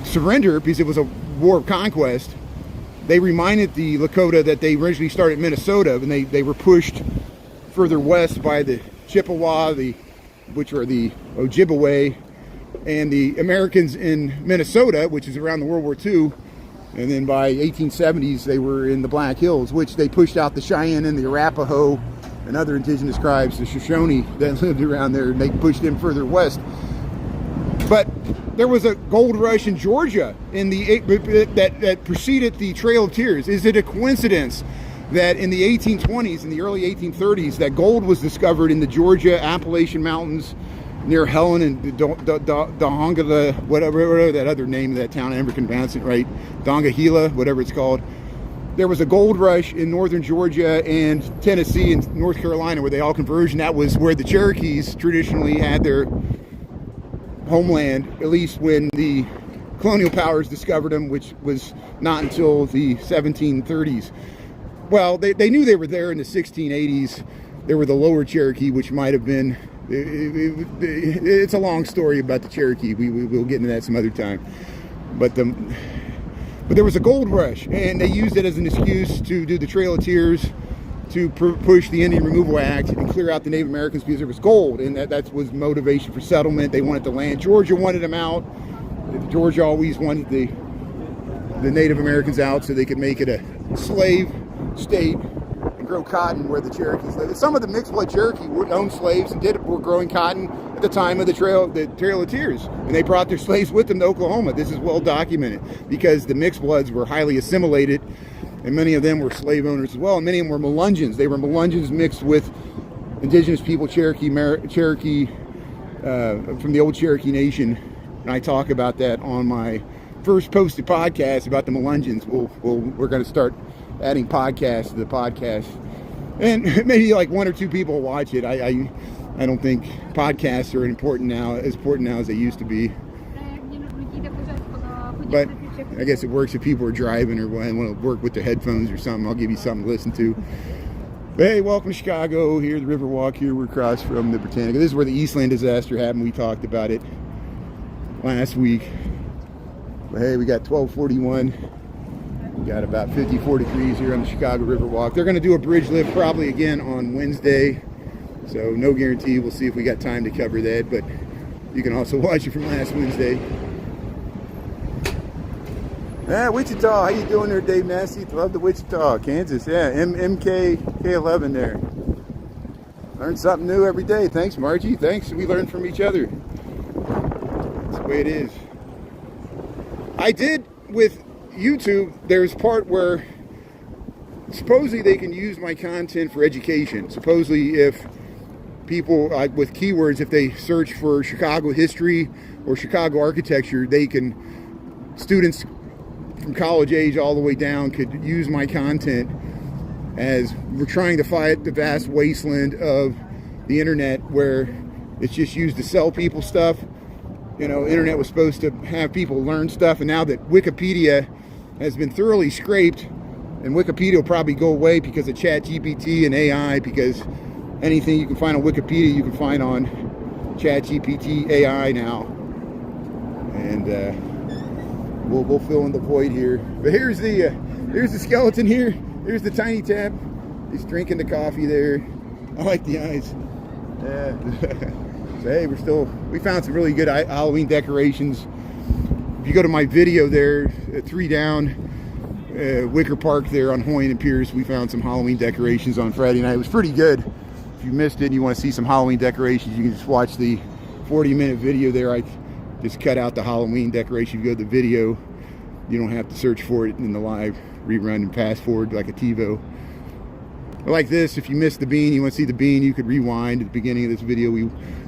surrender because it was a war of conquest, they reminded the Lakota that they originally started in Minnesota, and they were pushed further west by the Chippewa, which are the Ojibwe, and the Americans in Minnesota, which is around the World War II. And then by 1870s, they were in the Black Hills, which they pushed out the Cheyenne and the Arapaho and other indigenous tribes, the Shoshone, that lived around there, and they pushed them further west. But there was a gold rush in Georgia that preceded the Trail of Tears. Is it a coincidence that in the 1820s, in the early 1830s, that gold was discovered in the Georgia Appalachian Mountains near Helen and Dongahela, whatever that other name of that town, I never can pronounce it right, Dongahela, whatever it's called. There was a gold rush in northern Georgia and Tennessee and North Carolina where they all converged, and that was where the Cherokees traditionally had their homeland, at least when the colonial powers discovered them, which was not until the 1730s. Well, they knew they were there in the 1680s. There were the Lower Cherokee, which might have been... It's a long story about the Cherokee. We'll get into that some other time. But there was a gold rush, and they used it as an excuse to do the Trail of Tears, to push the Indian Removal Act and clear out the Native Americans because there was gold, and that was motivation for settlement. They wanted the land. Georgia wanted them out. Georgia always wanted the Native Americans out so they could make it a slave state and grow cotton where the Cherokees lived. Some of the mixed blood Cherokee owned slaves and were growing cotton at the time of the Trail of Tears, and they brought their slaves with them to Oklahoma. This is well documented because the mixed bloods were highly assimilated, and many of them were slave owners as well, and many of them were Melungeons. They were Melungeons mixed with indigenous people, Cherokee from the old Cherokee Nation, and I talk about that on my first posted podcast about the Melungeons. We're going to start adding podcasts to the podcast, and maybe like one or two people will watch it. I don't think podcasts are as important now as they used to be. But I guess it works if people are driving or want to work with their headphones or something. I'll give you something to listen to. But hey, welcome to Chicago. Here, the Riverwalk. Here, we're across from the Britannica. This is where the Eastland disaster happened. We talked about it last week. But hey, we got 1241. We got about 54 degrees here on the Chicago Riverwalk. They're going to do a bridge lift probably again on Wednesday. So no guarantee. We'll see if we got time to cover that. But you can also watch it from last Wednesday. Yeah, Wichita. How you doing there, Dave Massey? Love the Wichita, Kansas. Yeah, MK11 there. Learn something new every day. Thanks, Margie. Thanks. We learn from each other. That's the way it is. I did with YouTube. There's part where supposedly they can use my content for education. Supposedly, if people with keywords, if they search for Chicago history or Chicago architecture, students from college age all the way down could use my content, as we're trying to fight the vast wasteland of the internet where it's just used to sell people stuff. You know, internet was supposed to have people learn stuff, and now that Wikipedia has been thoroughly scraped, and Wikipedia will probably go away because of ChatGPT and AI, because anything you can find on Wikipedia you can find on ChatGPT AI now. And we'll fill in the void here. But here's the skeleton here. Here's the Tiny Tab. He's drinking the coffee there. I like the eyes. Yeah. So hey, we found some really good Halloween decorations. If you go to my video there, 3 down, Wicker Park there on Hoyne and Pierce, we found some Halloween decorations on Friday night. It was pretty good. If you missed it and you want to see some Halloween decorations, you can just watch the 40-minute video there. I just cut out the Halloween decoration. You go to the video, you don't have to search for it in the live rerun and fast forward like a TiVo. Like this, if you missed the bean, you want to see the bean, you could rewind. At the beginning of this video, we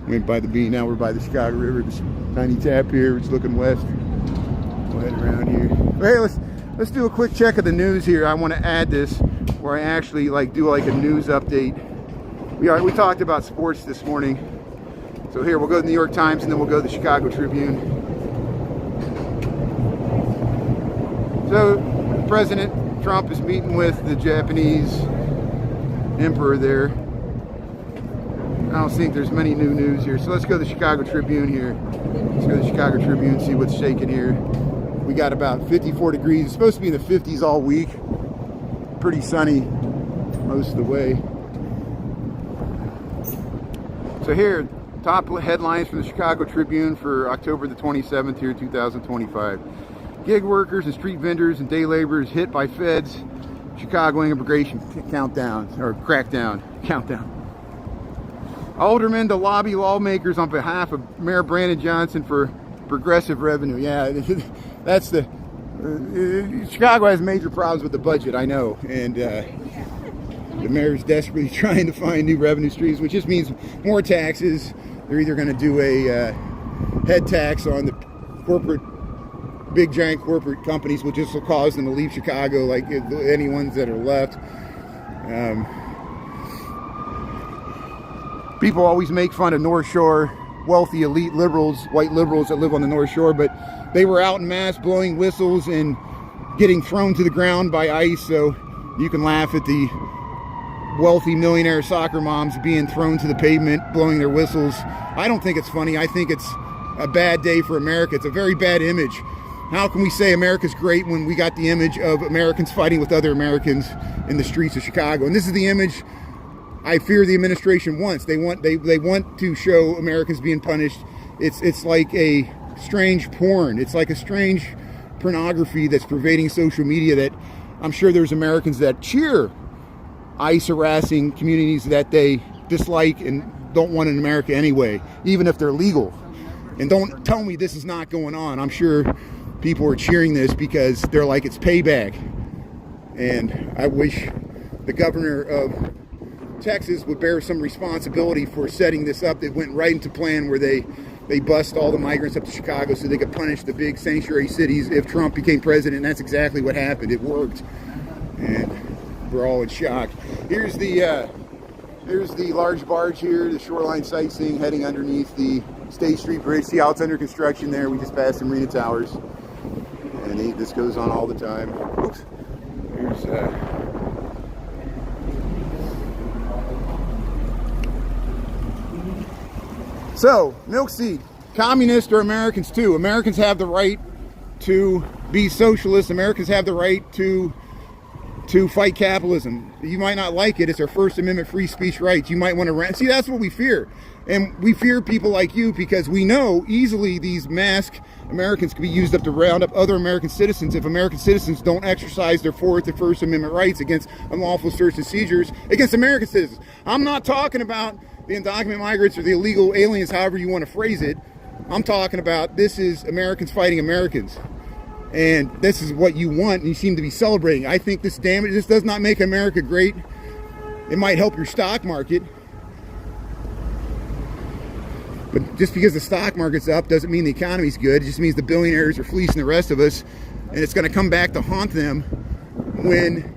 went by the bean. Now we're by the Chicago River, this tiny tap here. It's looking west. Go ahead around here. Hey, let's do a quick check of the news here. I want to add this where I actually do a news update. We talked about sports this morning. So here, we'll go to the New York Times and then we'll go to the Chicago Tribune. So President Trump is meeting with the Japanese emperor there. I don't think there's many new news here. So let's go to the Chicago Tribune here. Let's go to the Chicago Tribune, see what's shaking here. We got about 54 degrees. It's supposed to be in the 50s all week. Pretty sunny most of the way. So here, top headlines from the Chicago Tribune for October the 27th here, 2025. Gig workers and street vendors and day laborers hit by feds. Chicago immigration crackdown. Aldermen to lobby lawmakers on behalf of Mayor Brandon Johnson for progressive revenue. Yeah, that's the Chicago has major problems with the budget, I know, and the mayor's desperately trying to find new revenue streams, which just means more taxes. They're either going to do a head tax on the big giant corporate companies, which just will cause them to leave Chicago, like any ones that are left. People always make fun of North Shore, wealthy elite liberals, white liberals that live on the North Shore, but they were out in mass blowing whistles and getting thrown to the ground by ICE, so you can laugh at the wealthy millionaire soccer moms being thrown to the pavement, blowing their whistles. I don't think it's funny. I think it's a bad day for America. It's a very bad image. How can we say America's great when we got the image of Americans fighting with other Americans in the streets of Chicago? And this is the image I fear the administration wants. They want to show Americans being punished. It's like a strange porn. It's like a strange pornography that's pervading social media that I'm sure there's Americans that cheer ICE harassing communities that they dislike and don't want in America anyway, even if they're legal. And don't tell me this is not going on. I'm sure people are cheering this because they're like, it's payback. And I wish the governor of Texas would bear some responsibility for setting this up. They went right into plan where they bust all the migrants up to Chicago so they could punish the big sanctuary cities if Trump became president. And that's exactly what happened. It worked. And we're all in shock. Here's the large barge here, the shoreline sightseeing heading underneath the State Street Bridge. See how it's under construction there? We just passed the Marina Towers. And this goes on all the time. Oops. Here's so, milk seed. Communists are Americans too. Americans have the right to be socialists. Americans have the right to fight capitalism. You might not like it. It's our First Amendment free speech rights. You might want to rant. See, that's what we fear. And we fear people like you because we know easily these masked Americans can be used up to round up other American citizens if American citizens don't exercise their Fourth and First Amendment rights against unlawful search and seizures against American citizens. I'm not talking about the undocumented migrants or the illegal aliens, however you want to phrase it. I'm talking about this is Americans fighting Americans. And this is what you want, and you seem to be celebrating. I think this does not make America great. It might help your stock market. But just because the stock market's up doesn't mean the economy's good. It just means the billionaires are fleecing the rest of us. And it's going to come back to haunt them when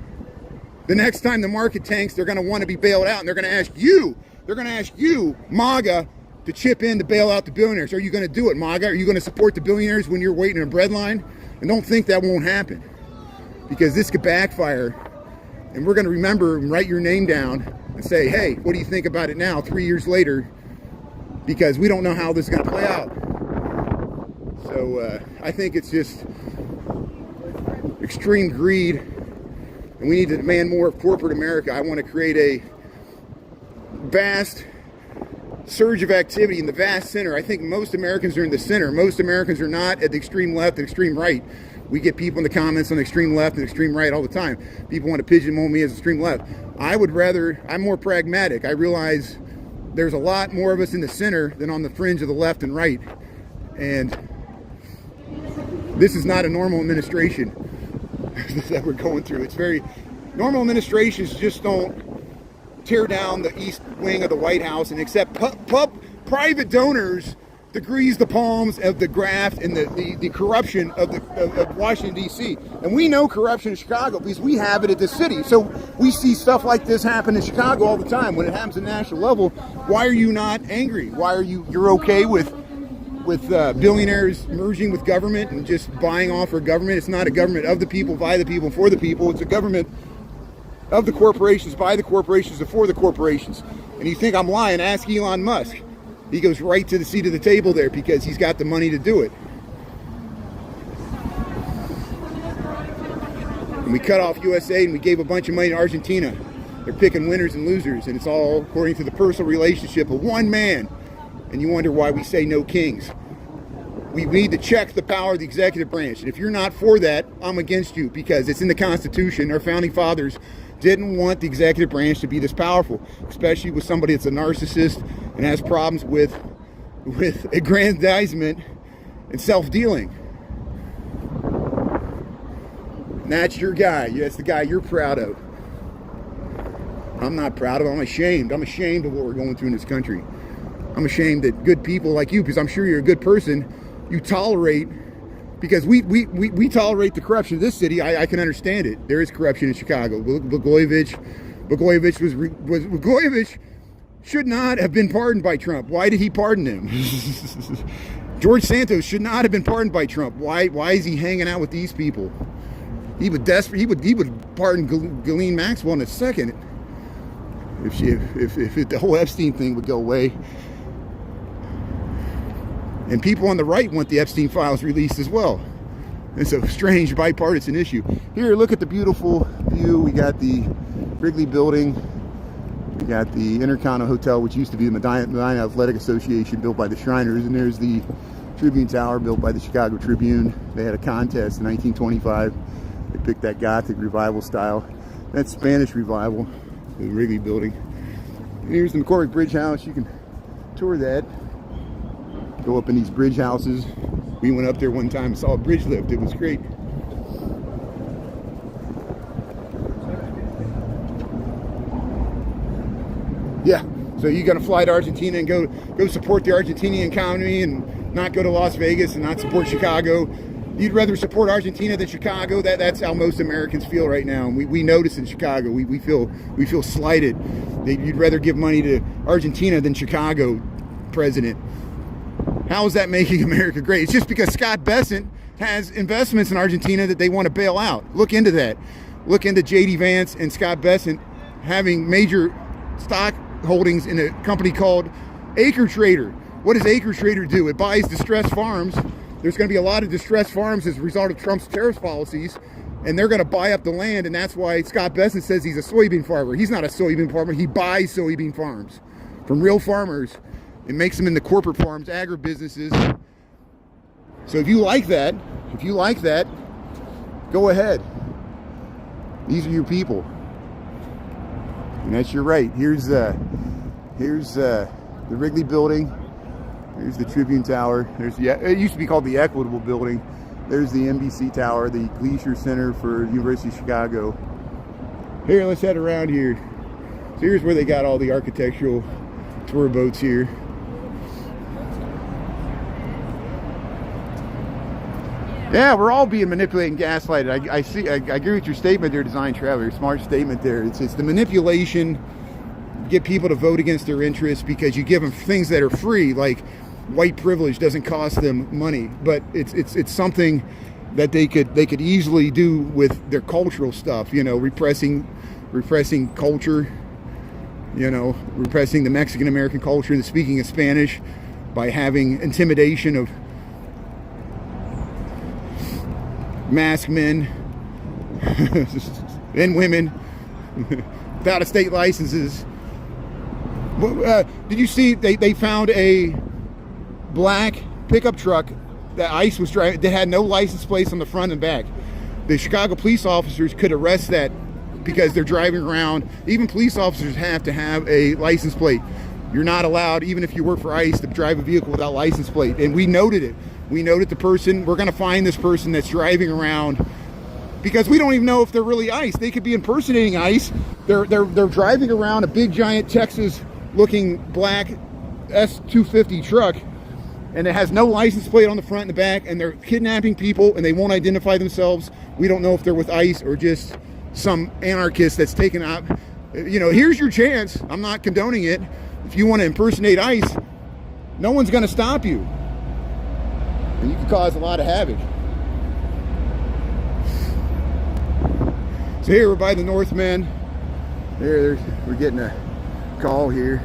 the next time the market tanks, they're going to want to be bailed out. And they're going to ask you, MAGA, to chip in to bail out the billionaires. Are you going to do it, MAGA? Are you going to support the billionaires when you're waiting in a bread line? And don't think that won't happen, because this could backfire. And we're going to remember and write your name down and say, hey, what do you think about it now, 3 years later? Because we don't know how this is going to play out. So I think it's just extreme greed, and we need to demand more of corporate America. I want to create a vast surge of activity in the vast center. I think most Americans are in the center. Most Americans are not at the extreme left and extreme right. We get people in the comments on the extreme left and extreme right all the time. People want to pigeonhole me as extreme left. I'm more pragmatic. I realize there's a lot more of us in the center than on the fringe of the left and right. And this is not a normal administration that we're going through. It's very, normal administrations just don't tear down the east wing of the White House and accept private donors to grease the palms of the graft and the corruption of Washington, D.C. And we know corruption in Chicago because we have it at the city. So we see stuff like this happen in Chicago all the time. When it happens at national level, why are you not angry? Why are you're okay with billionaires merging with government and just buying off our government? It's not a government of the people, by the people, for the people. It's a government of the corporations, by the corporations, and for the corporations. And you think I'm lying? Ask Elon Musk. He goes right to the seat of the table there because he's got the money to do it. And we cut off USAID and we gave a bunch of money to Argentina. They're picking winners and losers, and it's all according to the personal relationship of one man. And you wonder why we say no kings. We need to check the power of the executive branch. And if you're not for that, I'm against you because it's in the Constitution. Our founding fathers didn't want the executive branch to be this powerful, especially with somebody that's a narcissist and has problems with aggrandizement and self-dealing. And that's your guy. That's the guy you're proud of. I'm not proud of him. I'm ashamed. I'm ashamed of what we're going through in this country. I'm ashamed that good people like you, because I'm sure you're a good person, you tolerate, because we tolerate the corruption of this city. I can understand it. There is corruption in Chicago. Blagojevich should not have been pardoned by Trump. Why did he pardon him? George Santos should not have been pardoned by Trump. Why is he hanging out with these people? He would pardon Ghislaine Maxwell in a second if the whole Epstein thing would go away. And people on the right want the Epstein files released as well. It's a strange bipartisan issue. Here, look at the beautiful view. We got the Wrigley Building. We got the Intercontinental Hotel, which used to be the Medina Athletic Association, built by the Shriners. And there's the Tribune Tower, built by the Chicago Tribune. They had a contest in 1925. They picked that Gothic revival style. That's Spanish revival, the Wrigley Building. And here's the McCormick Bridge House. You can tour that. Go up in these bridge houses. We went up there one time and saw a bridge lift. It was great. Yeah, so you're gonna fly to Argentina and go support the Argentinian economy and not go to Las Vegas and not support Chicago. You'd rather support Argentina than Chicago. That's how most Americans feel right now. And we notice in Chicago, we feel slighted. You'd rather give money to Argentina than Chicago president. How is that making America great? It's just because Scott Bessent has investments in Argentina that they want to bail out. Look into that. Look into J.D. Vance and Scott Bessent having major stock holdings in a company called Acre Trader. What does Acre Trader do? It buys distressed farms. There's going to be a lot of distressed farms as a result of Trump's tariff policies, and they're going to buy up the land, and that's why Scott Bessent says he's a soybean farmer. He's not a soybean farmer. He buys soybean farms from real farmers and makes them into corporate farms, agribusinesses. So if you like that, go ahead. These are your people. And that's your right. Here's the Wrigley Building. There's the Tribune Tower. It used to be called the Equitable Building. There's the NBC Tower, the Gleacher Center for University of Chicago. Here, let's head around here. So here's where they got all the architectural tour boats here. Yeah, we're all being manipulated and gaslighted. I agree with your statement there, Design Traveler. Smart statement there. It's the manipulation. Get people to vote against their interests because you give them things that are free, like white privilege doesn't cost them money, but it's something that they could easily do with their cultural stuff. You know, repressing culture. You know, repressing the Mexican American culture and the speaking of Spanish by having intimidation of masked men and women without state licenses. Did you see they found a black pickup truck that ICE was driving that had no license plates on the front and back? The Chicago police officers could arrest that because they're driving around. Even police officers have to have a license plate. You're not allowed, even if you work for ICE, to drive a vehicle without license plate. And we noted it. We noted the person. We're going to find this person that's driving around, because we don't even know if they're really ICE. They could be impersonating ICE. They're driving around a big giant Texas-looking black S250 truck, and it has no license plate on the front and the back, and they're kidnapping people, and they won't identify themselves. We don't know if they're with ICE or just some anarchist that's taken out. You know, here's your chance. I'm not condoning it. If you want to impersonate ICE, no one's going to stop you. And you can cause a lot of havoc. So here we're by the Northman. We're getting a call here.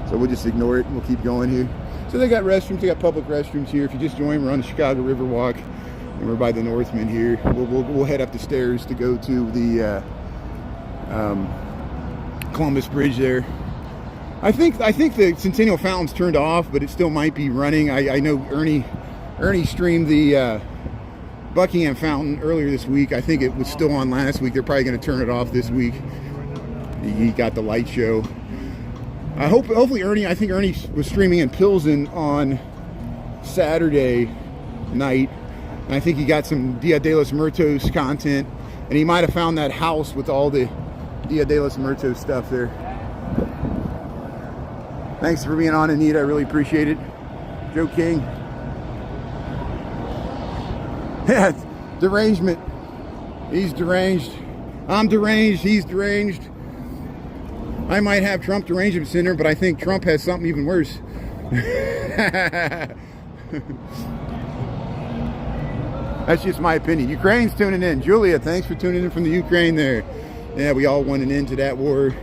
So we'll just ignore it and we'll keep going here. So they got restrooms, they got public restrooms here. If you just join, we're on the Chicago River Walk, and we're by the Northman here. We'll head up the stairs to go to the Columbus Bridge there. I think the Centennial Fountain's turned off, but it still might be running. I know Ernie streamed the Buckingham Fountain earlier this week. I think it was still on last week. They're probably going to turn it off this week. He got the light show. Hopefully Ernie, I think Ernie was streaming in Pilsen on Saturday night, and I think he got some Dia de los Muertos content, and he might have found that house with all the Dia de los Muertos stuff there. Thanks for being on, Anita. I really appreciate it. Joe King. Yeah, derangement. He's deranged. I'm deranged. He's deranged. I might have Trump derangement syndrome, but I think Trump has something even worse. That's just my opinion. Ukraine's tuning in. Julia, thanks for tuning in from the Ukraine there. Yeah, we all want an end to that war.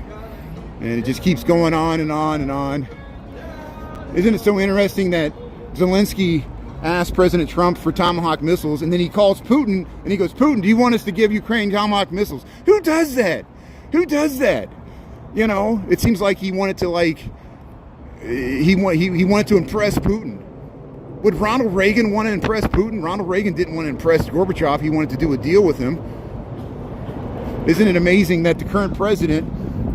And it just keeps going on and on and on. Isn't it so interesting that Zelensky asked President Trump for Tomahawk missiles, and then he calls Putin and he goes, Putin, do you want us to give Ukraine Tomahawk missiles? Who does that? Who does that? You know, it seems like he wanted to he wanted to impress Putin. Would Ronald Reagan want to impress Putin? Ronald Reagan didn't want to impress Gorbachev. He wanted to do a deal with him. Isn't it amazing that the current president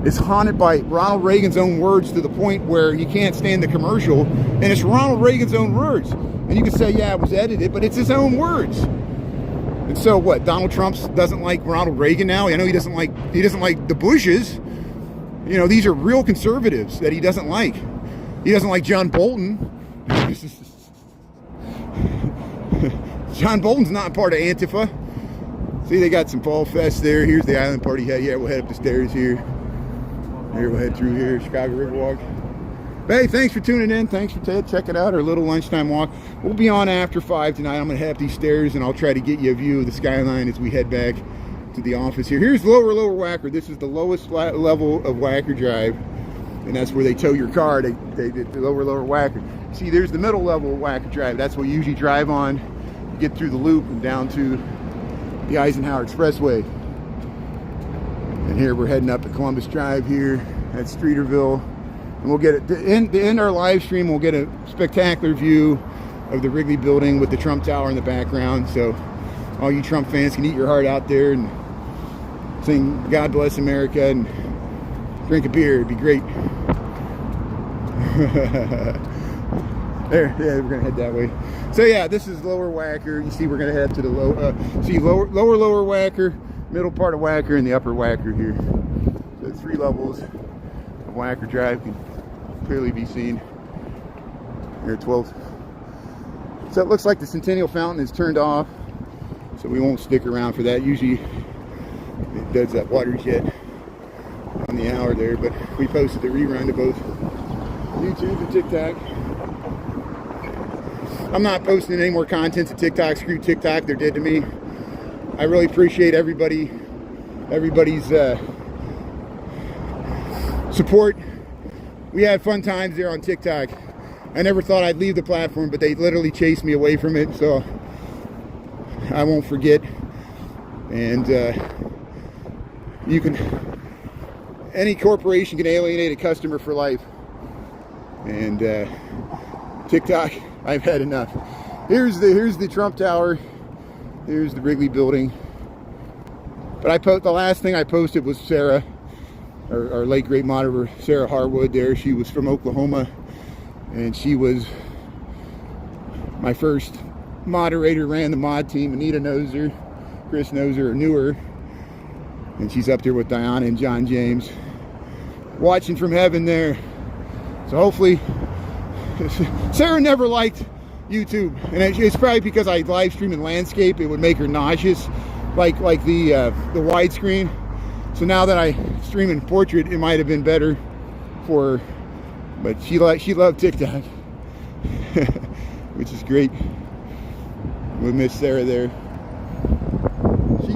is haunted by Ronald Reagan's own words to the point where he can't stand the commercial, and it's Ronald Reagan's own words. And you can say, yeah, it was edited, but it's his own words. And so what? Donald Trump doesn't like Ronald Reagan now? I know he doesn't like the Bushes. You know, these are real conservatives that he doesn't like. He doesn't like John Bolton. John Bolton's not part of Antifa. See, they got some Fall Fest there. Here's the island party. Yeah, we'll head up the stairs here. Here, we'll head through here, Chicago River Walk. But hey, thanks for tuning in. Thanks for checking out our little lunchtime walk. We'll be on after 5 tonight. I'm going to head up these stairs, and I'll try to get you a view of the skyline as we head back to the office here. Here's Lower Wacker. This is the lowest level of Wacker Drive, and that's where they tow your car. They the Lower Wacker. See, there's the middle level of Wacker Drive. That's what we usually drive on, get through the loop and down to the Eisenhower Expressway. And here we're heading up to Columbus Drive here at Streeterville, and we'll get it to end our live stream. We'll get a spectacular view of the Wrigley Building with the Trump Tower in the background, so all you Trump fans can eat your heart out there and sing God Bless America and drink a beer. It'd be great. There, yeah, we're gonna head that way. So yeah, this is Lower Wacker. You see, we're gonna head to the lower Wacker, middle part of Wacker, and the upper Wacker here. So 3 levels of Wacker Drive can clearly be seen here at 12. So it looks like the Centennial Fountain is turned off, so we won't stick around for that. Usually it does that water jet on the hour there, but we posted the rerun to both YouTube and TikTok. I'm not posting any more content to TikTok. Screw TikTok, they're dead to me. I really appreciate everybody's support. We had fun times there on TikTok. I never thought I'd leave the platform, but they literally chased me away from it, so I won't forget. And you can, any corporation can alienate a customer for life. And TikTok, I've had enough. Here's the Trump Tower. Here's the Wrigley Building. But the last thing I posted was Sarah, our late great moderator, Sarah Harwood there. She was from Oklahoma, and she was my first moderator, ran the mod team. Anita knows her, Chris knows her, or knew her. And she's up there with Diana and John James, watching from heaven there. So hopefully, Sarah never liked YouTube, and it's probably because I live stream in landscape. It would make her nauseous, like the widescreen. So now that I stream in portrait, it might have been better for her. But she loved TikTok, which is great. We miss Sarah there.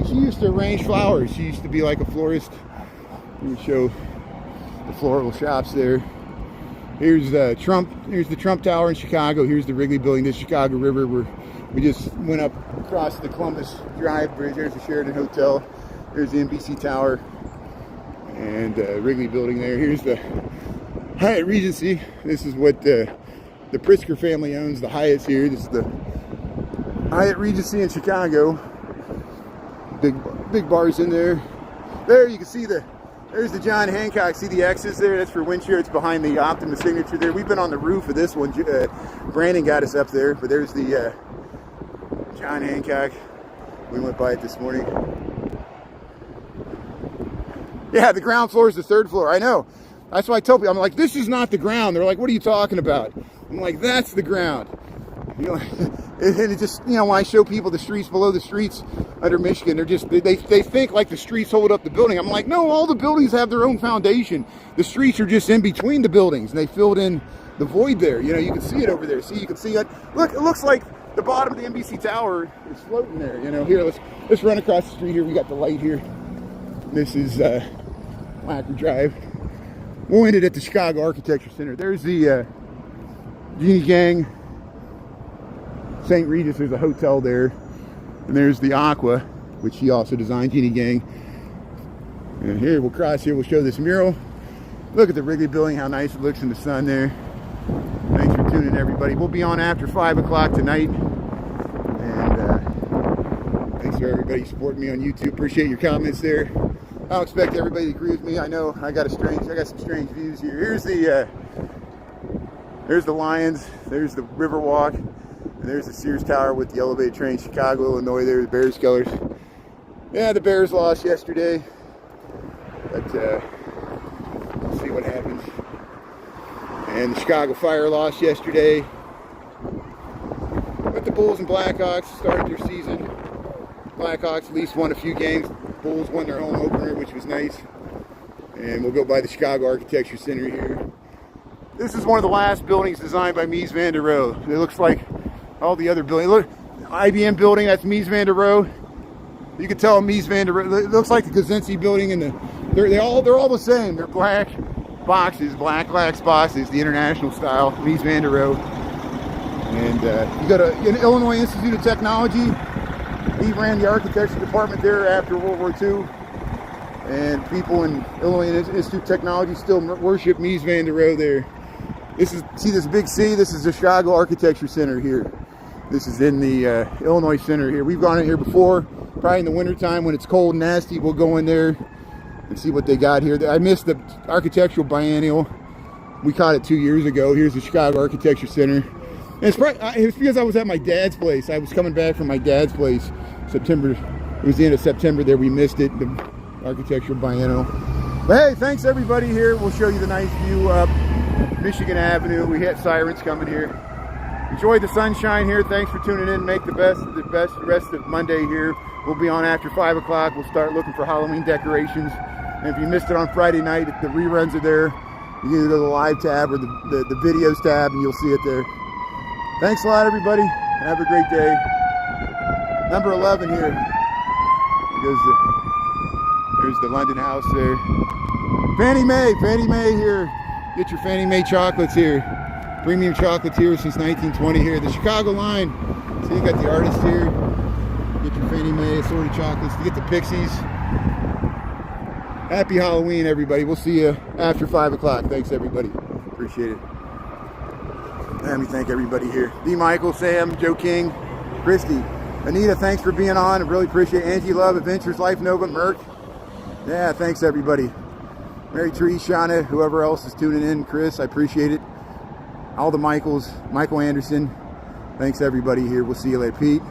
She used to arrange flowers. She used to be like a florist. We would show the floral shops there. Here's the Trump Tower in Chicago. Here's the Wrigley Building, the Chicago River. We just went up across the Columbus Drive Bridge. There's the Sheraton Hotel. There's the NBC Tower and Wrigley Building there. Here's the Hyatt Regency. This is what the Pritzker family owns, the Hyatts here. This is the Hyatt Regency in Chicago. Big bars in there. There you can see there's the John Hancock. See the X's there? That's for wind shear. It's behind the Optima signature there. We've been on the roof of this one. Brandon got us up there, but there's the John Hancock. We went by it this morning. Yeah, the ground floor is the third floor. I know. That's why I tell people, I'm like, this is not the ground. They're like, what are you talking about? I'm like, that's the ground. You know, and it just, you know, when I show people the streets below the streets under Michigan, they think like the streets hold up the building. I'm like, no, all the buildings have their own foundation. The streets are just in between the buildings, and they filled in the void there. You know, you can see it over there. See, you can see it. Look, it looks like the bottom of the NBC Tower is floating there. You know, here, let's run across the street here. We got the light here. This is Lacker Drive. We'll end it at the Chicago Architecture Center. There's the Jeannie Gang, St. Regis. There's a hotel there. And there's the Aqua, which she also designed, Jeannie Gang. And here, we'll cross here. We'll show this mural. Look at the Wrigley Building, how nice it looks in the sun there. Thanks for tuning in, everybody. We'll be on after 5 o'clock tonight. And thanks for everybody supporting me on YouTube. Appreciate your comments there. I don't expect everybody to agree with me. I know I got some strange views here. There's the Lions, there's the Riverwalk, and there's the Sears Tower with the elevated train, Chicago, Illinois. There, the Bears colors. Yeah, the Bears lost yesterday, but we'll see what happens. And the Chicago Fire lost yesterday, but the Bulls and Blackhawks started their season. Blackhawks at least won a few games. Bulls won their home opener, which was nice. And we'll go by the Chicago Architecture Center here. This is one of the last buildings designed by Mies van der Rohe. It looks like all the other buildings. Look, IBM building, that's Mies van der Rohe. You can tell Mies van der Rohe. It looks like the Kaczynski building, and they're all the same. They're black boxes, black boxes, the international style, Mies van der Rohe. And you go to Illinois Institute of Technology. He ran the architecture department there after World War II, and people in Illinois Institute of Technology still worship Mies van der Rohe there. See this big C? This is the Chicago Architecture Center here. This is in the Illinois Center here. We've gone in here before, probably in the wintertime when it's cold and nasty. We'll go in there and see what they got here. I missed the architectural biennial. We caught it 2 years ago. Here's the Chicago Architecture Center. And it's because I was at my dad's place. I was coming back from my dad's place. September, it was the end of September there. We missed it, the architectural biennial. But hey, thanks everybody here. We'll show you the nice view up Michigan Avenue. We had sirens coming here. Enjoy the sunshine here. Thanks for tuning in. Make the best rest of Monday here. We'll be on after 5 o'clock. We'll start looking for Halloween decorations. And if you missed it on Friday night, the reruns are there. You can either go to the live tab or the videos tab, and you'll see it there. Thanks a lot, everybody. Have a great day. Number 11 here. There's the London House there. Fannie Mae here. Get your Fannie Mae chocolates here. Premium chocolates here since 1920 here. The Chicago line. So you got the artist here. Get your Fannie Mae assorted chocolates. You get the Pixies. Happy Halloween, everybody. We'll see you after 5 o'clock. Thanks, everybody. Appreciate it. Let me thank everybody here. D. Michael, Sam, Joe King, Christy, Anita, thanks for being on. I really appreciate it. Angie Love, Adventures, Life Nova, Merck. Yeah, thanks, everybody. Mary Tree, Shauna, whoever else is tuning in, Chris, I appreciate it. All the Michaels, Michael Anderson. Thanks, everybody here. We'll see you later. Pete.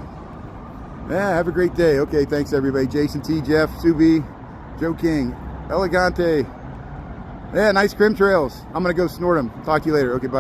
Yeah, have a great day. Okay, thanks, everybody. Jason T, Jeff, Subi, Joe King, Elegante. Yeah, nice Crim Trails. I'm going to go snort them. Talk to you later. Okay, bye.